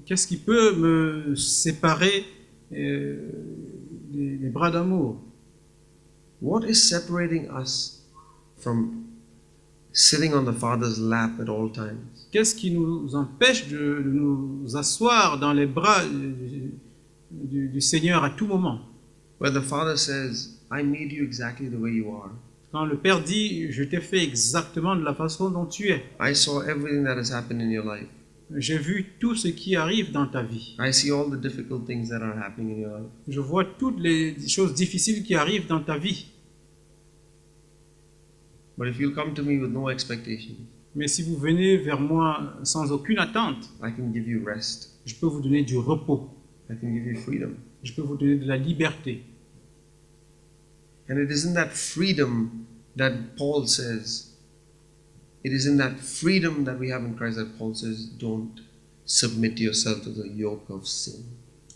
Qu'est-ce qui peut me séparer des bras d'amour? What is separating us from sitting on the Father's lap at all times? Qu'est-ce qui nous empêche de nous asseoir dans les bras du Seigneur à tout moment? Where the Father says, I made you exactly the way you are. Quand le Père dit, je t'ai fait exactement de la façon dont tu es. I saw everything that has happened in your life. J'ai vu tout ce qui arrive dans ta vie. I see all the difficult things that are happening in your life. Je vois toutes les choses difficiles qui arrivent dans ta vie. But if you'll come to me with no expectation, Mais si vous venez vers moi sans aucune attente, I can give you rest. je peux vous donner du repos. I can give you freedom. Je peux vous donner de la liberté. And it is in that freedom that Paul says, it is in that freedom that we have in Christ that Paul says, don't submit yourself to the yoke of sin.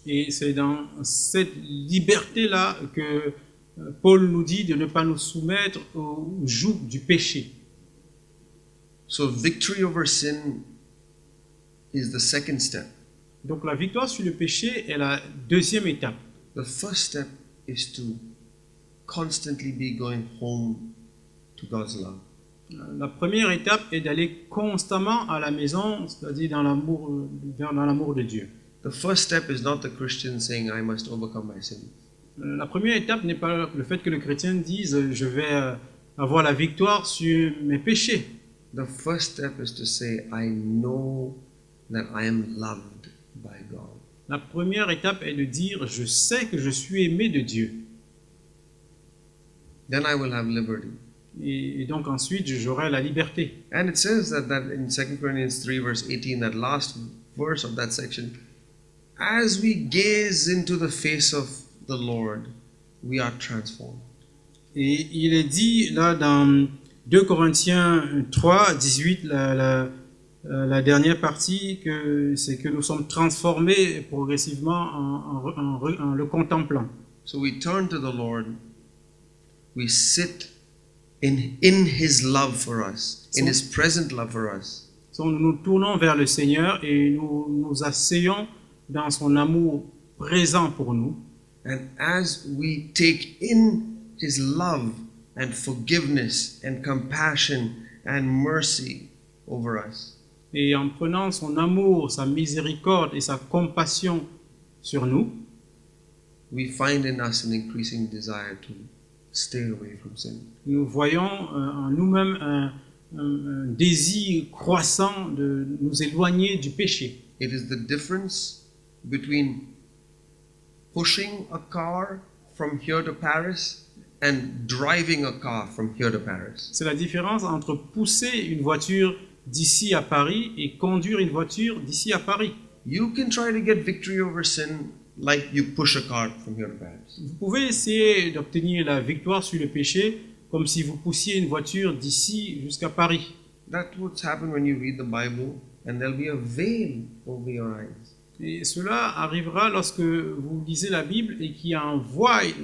Et c'est dans cette liberté-là que Paul nous dit de ne pas nous soumettre au joug du péché. So victory over sin is the second step. Donc la victoire sur le péché est la deuxième étape. The first step is to constantly be going home to God's love. La première étape est d'aller constamment à la maison, c'est-à-dire dans l'amour de Dieu. The first step is not the Christian saying, I must overcome my sin. La première étape n'est pas le fait que le chrétien dise je vais avoir la victoire sur mes péchés. The first step is to say, I know that I am loved by God. La première étape est de dire je sais que je suis aimé de Dieu. Then I will have liberty. Et donc ensuite j'aurai la liberté. And it says that in 2 Corinthians 3 verse 18, that last verse of that section, as we gaze into the face of the Lord, we are transformed. Et il est dit là dans 2 Corinthiens 3, 18, la dernière partie, que c'est que nous sommes transformés progressivement en le contemplant. So we turn to the Lord, we sit in His love for us, in His present love for us. Donc, nous nous tournons vers le Seigneur et nous nous asseyons dans son amour présent pour nous. And as we take in His love and forgiveness and compassion and mercy over us, Et en prenant son amour, sa miséricorde et sa compassion sur nous, we find in us an increasing desire to stay away from sin. nous voyons en nous-mêmes un désir croissant de nous éloigner du péché. It is the difference between pushing a car from here to Paris and driving a car from here to Paris. C'est la différence entre pousser une voiture d'ici à Paris et conduire une voiture d'ici à Paris. You can try to get victory over sin like you push a cart from here to Paris. Vous pouvez essayer d'obtenir la victoire sur le péché comme si vous poussiez une voiture d'ici jusqu'à Paris. That's what's happened when you read the Bible, and there'll be a veil over your eyes. Et cela arrivera lorsque vous lisez la Bible et qu'il y a un voile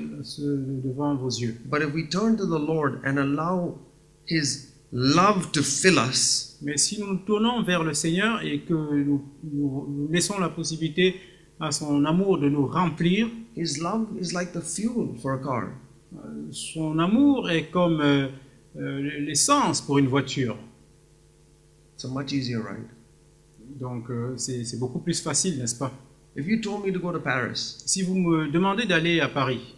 devant vos yeux. But if we turn to the Lord and allow His love to fill us, Mais si nous nous tournons vers le Seigneur et que nous laissons la possibilité à son amour de nous remplir, His love is like the fuel for a car. son amour est comme l'essence pour une voiture. It's a much easier ride. Donc c'est beaucoup plus facile, n'est-ce pas? If you told me to go to Paris, Si vous me demandez d'aller à Paris,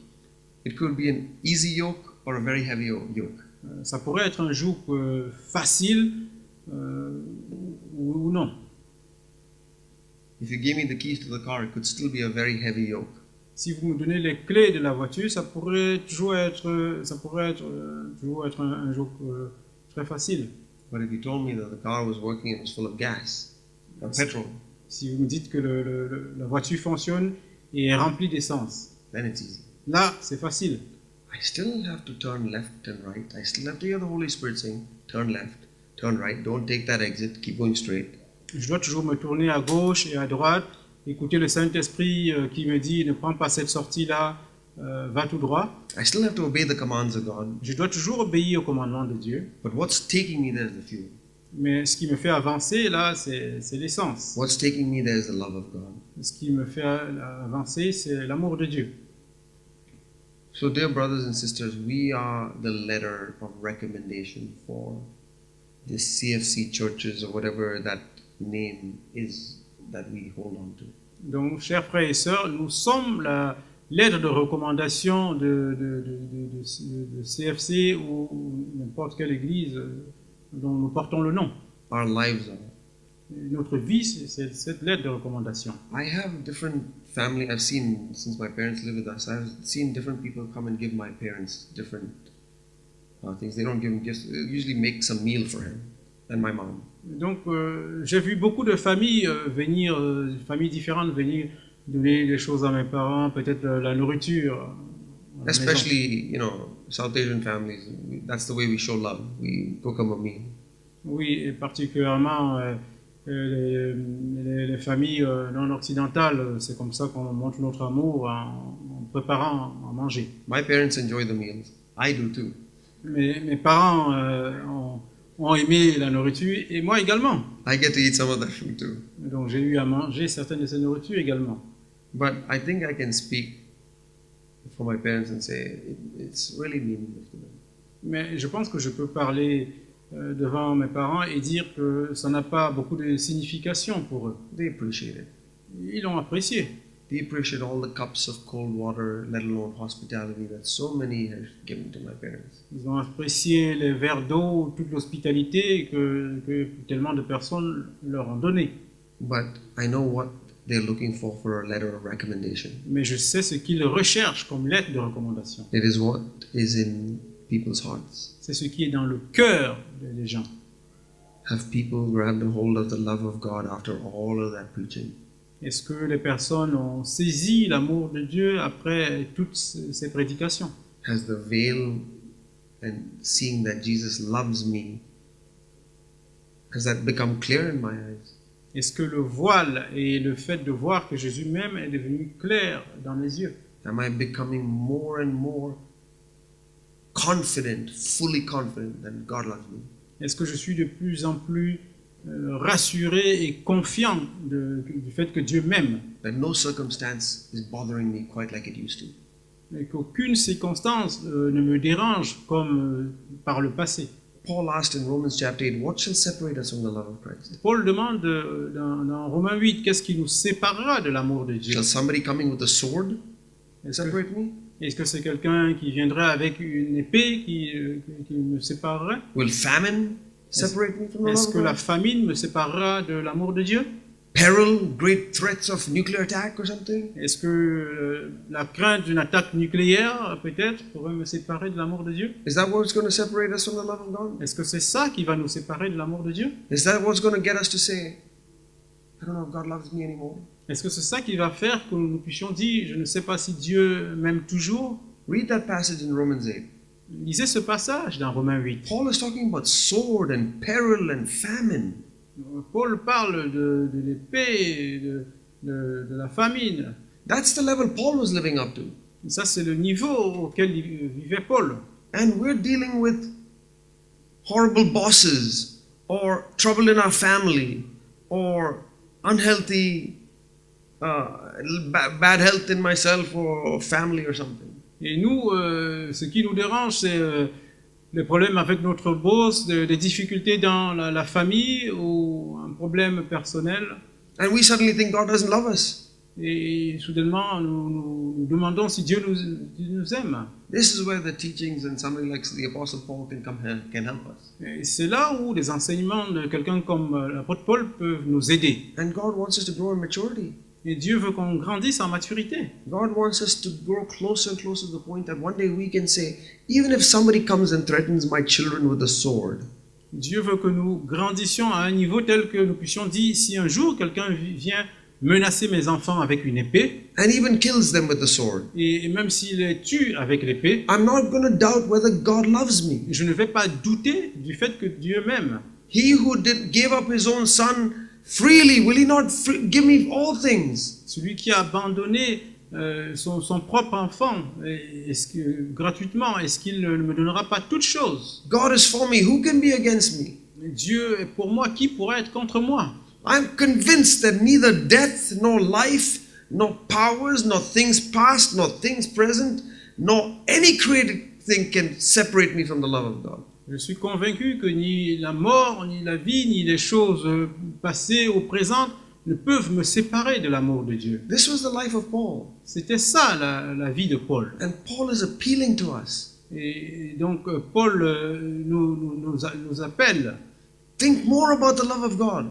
it could be an easy yoke or a very heavy yoke. ça pourrait être un joug facile ou non. If you gave me the keys to the car, it could still be a very heavy yoke. Si vous me donnez les clés de la voiture, ça pourrait toujours être un joug très facile. But if you told me that the car was working and was full of gas, or petrol, Si vous me dites que la voiture fonctionne et est remplie d'essence, then it's easy. là, c'est facile. I still have to turn left and right. I still have to hear the Holy Spirit saying, turn left, turn right, don't take that exit, keep going straight. Je dois toujours me tourner à gauche et à droite, écouter le Saint-Esprit qui me dit ne prends pas cette sortie-là, va tout droit. I still have to obey the commands of God. Je dois toujours obéir au commandement de Dieu. But what's taking me there is the fuel. Mais ce qui me fait avancer, là, c'est l'essence. What's taking me there is the love of God. Ce qui me fait avancer, c'est l'amour de Dieu. So, dear brothers and sisters, we are the letter of recommendation for the CFC churches or whatever that name is that we hold on to. Donc, chers frères et sœurs, nous sommes la lettre de recommandation de CFC ou n'importe quelle église dont nous portons le nom. Our lives are. Notre vie, c'est cette lettre de recommandation. I have different family. I've seen, since my parents live with us, I've seen different people come and give my parents different things. They don't give him gifts. They usually make some meal for him and my mom. Donc, j'ai vu beaucoup de familles familles différentes venir donner des choses à mes parents, peut-être la nourriture. À la maison. Especially, South Asian families. That's the way we show love. We cook them a meal. Oui, et particulièrement les familles non occidentales, c'est comme ça qu'on montre notre amour en préparant à manger. My parents enjoy the meals. I do too. Mes parents ont aimé la nourriture et moi également. I get to eat some of that food too. Donc j'ai eu à manger certaines de ces nourritures également. But I think I can speak for my parents and say it's really meaningless to them. Mais je pense que je peux parler devant mes parents et dire que ça n'a pas beaucoup de signification pour eux. They appreciate it. Ils l'ont apprécié. They appreciate all the cups of cold water, let alone hospitality that so many have given to my parents. Ils ont apprécié les verres d'eau, toute l'hospitalité que tellement de personnes leur ont donné. But I know what they're looking for a letter of recommendation. Mais je sais ce qu'ils recherchent comme lettre de recommandation. It is what is in people's hearts. C'est ce qui est dans le cœur des gens. Have people grabbed a hold of the love of God after all of that preaching? Est-ce que les personnes ont saisi l'amour de Dieu après toutes ces prédications? Has the veil and seeing that Jesus loves me, has that become clear in my eyes? Est-ce que le voile et le fait de voir que Jésus m'aime est devenu clair dans mes yeux? Am I becoming more and more confident, fully confident that God loves me? Est-ce que je suis de plus en plus rassuré et confiant du fait que Dieu m'aime? That no circumstance is bothering me quite like it used to. Et qu'aucune circonstance ne me dérange comme par le passé. Paul asked in Romans chapter 8, what shall separate us from the love of Christ? Paul demande dans Romains 8, qu'est-ce qui nous séparera de l'amour de Dieu? Shall somebody coming with a sword separate me? Est-ce que c'est quelqu'un qui viendrait avec une épée qui me séparerait? Will famine separate me from the love Est-ce of que la God? famine me séparera de l'amour de Dieu? Peril, great threats of nuclear attack or something? Est-ce que la crainte d'une attaque nucléaire, peut-être, pourrait me séparer de l'amour de Dieu? Is that what's going to separate us from the love of God? Est-ce que c'est ça qui va nous séparer de l'amour de Dieu? Is that what's going to get us to say, I don't know if God loves me anymore? Est-ce que c'est ça qui va faire que nous puissions dire, je ne sais pas si Dieu m'aime toujours? Read that passage in Romans 8. Lisez ce passage dans Romains 8. Paul is talking about sword and peril and famine. Paul parle de l'épée, de la famine. That's the level Paul was living up to. Ça, c'est le niveau auquel vivait Paul. And we're dealing with horrible bosses, or trouble in our family, or unhealthy, bad health in myself or family or something. Et nous, ce qui nous dérange, c'est les problèmes avec notre boss, des difficultés dans la famille ou un problème personnel. And we suddenly think God doesn't love us. Et soudainement, nous demandons si Dieu nous aime. This is where the teachings and somebody like the Apostle Paul can help us. Et c'est là où les enseignements de quelqu'un comme l'apôtre Paul peuvent nous aider. And God wants us to grow in maturity. Et Dieu veut qu'on grandisse en maturité. God wants us to grow closer and closer to the point that one day we can say, even if somebody comes and threatens my children with a sword, Dieu veut que nous grandissions à un niveau tel que nous puissions dire, si un jour quelqu'un vient menacer mes enfants avec une épée, and even kills them with the sword, et même s'il les tue avec l'épée, I'm not going to doubt whether God loves me. je ne vais pas douter du fait que Dieu m'aime. He who gave up his own son freely, will he not give me all things? Celui qui a abandonné son propre enfant gratuitement, est-ce qu'il ne me donnera pas toutes choses? God is for me, who can be against me? Dieu est pour moi, qui pourrait être contre moi? I'm convinced that neither death, nor life, nor powers, nor things past, nor things present, nor any created thing can separate me from the love of God. Je suis convaincu que ni la mort, ni la vie, ni les choses passées ou présentes ne peuvent me séparer de l'amour de Dieu. This was the life of Paul. C'était ça la vie de Paul. And Paul is appealing to us. Et donc Paul nous appelle, Think more about the love of God.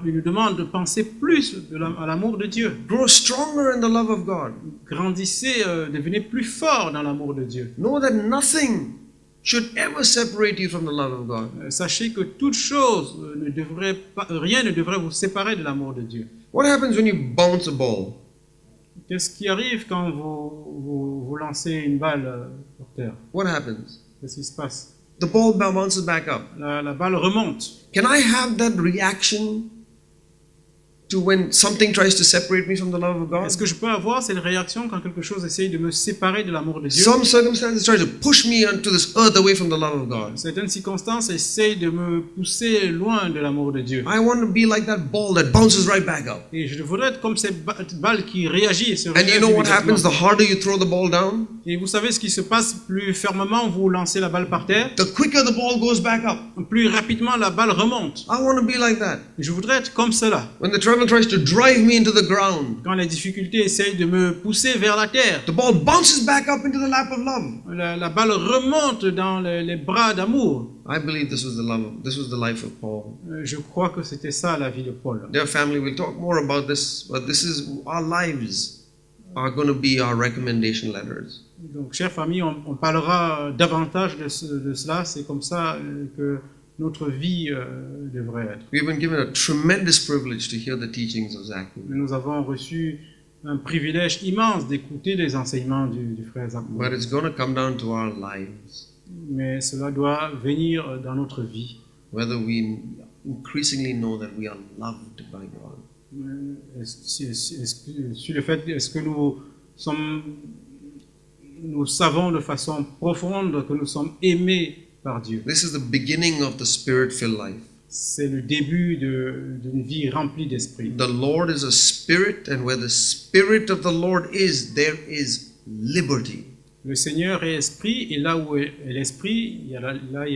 il nous demande de penser plus à l'amour de Dieu. Grow stronger in the love of God. Grandissez, devenez plus fort dans l'amour de Dieu. Know that nothing should ever separate you from the love of God. Sachez que toute chose rien ne devrait vous séparer de l'amour de Dieu. What happens when you bounce a ball? Qu'est-ce qui arrive quand vous lancez une balle par terre? What happens? Qu'est-ce qui se passe? The ball bounces back up. La balle remonte. Can I have that reaction to when something tries to separate me from the love of God? Est-ce que je peux avoir cette réaction quand quelque chose essaye de me séparer de l'amour de Dieu? Some circumstances try to push me onto this earth away from the love of God. Certaines circonstances essayent de me pousser loin de l'amour de Dieu. I want to be like that ball that bounces right back up. Et je voudrais être comme cette balle qui réagit et se And you relève know what immédiatement. happens the harder you throw the ball down? Et vous savez ce qui se passe, plus fermement vous lancez la balle par terre, The quicker the ball goes back up. plus rapidement la balle remonte. I want to be like that. Je voudrais être comme cela. When the trouble tries to drive me into the ground, Quand les difficultés essayent de me pousser vers la terre, the ball bounces back up into the lap of love. la balle remonte dans les bras d'amour. I believe this was the life of Paul. Je crois que c'était ça la vie de Paul. Dear family, we'll talk more about this, but this is our lives are going to be our recommendation letters. Donc, chère famille, on parlera davantage de cela. C'est comme ça que notre vie devrait être. We've been given a tremendous privilege to hear the teachings of Zach. Nous avons reçu un privilège immense d'écouter les enseignements du frère Zach. But it's going to come down to our lives, Mais cela doit venir dans notre vie. whether we increasingly know that we are loved by God. Sur le fait, est-ce que nous savons de façon profonde que nous sommes aimés par Dieu. This is the beginning of the spirit-filled life. C'est le début d'une vie remplie d'esprit. The Lord is a spirit, and where the spirit of the Lord is, there is liberty. Le Seigneur est esprit, et là où est l'esprit, il y a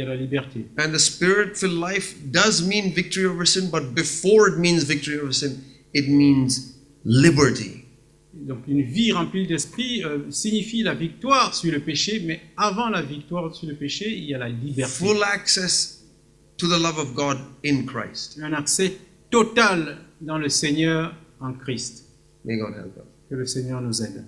la liberté. And the spirit-filled life does mean victory over sin, but before it means victory over sin, it means liberty. Donc une vie remplie d'esprit signifie la victoire sur le péché, mais avant la victoire sur le péché, il y a la liberté. Full access to the love of God in Christ. Un accès total dans le Seigneur en Christ. May God help us. Que le Seigneur nous aide.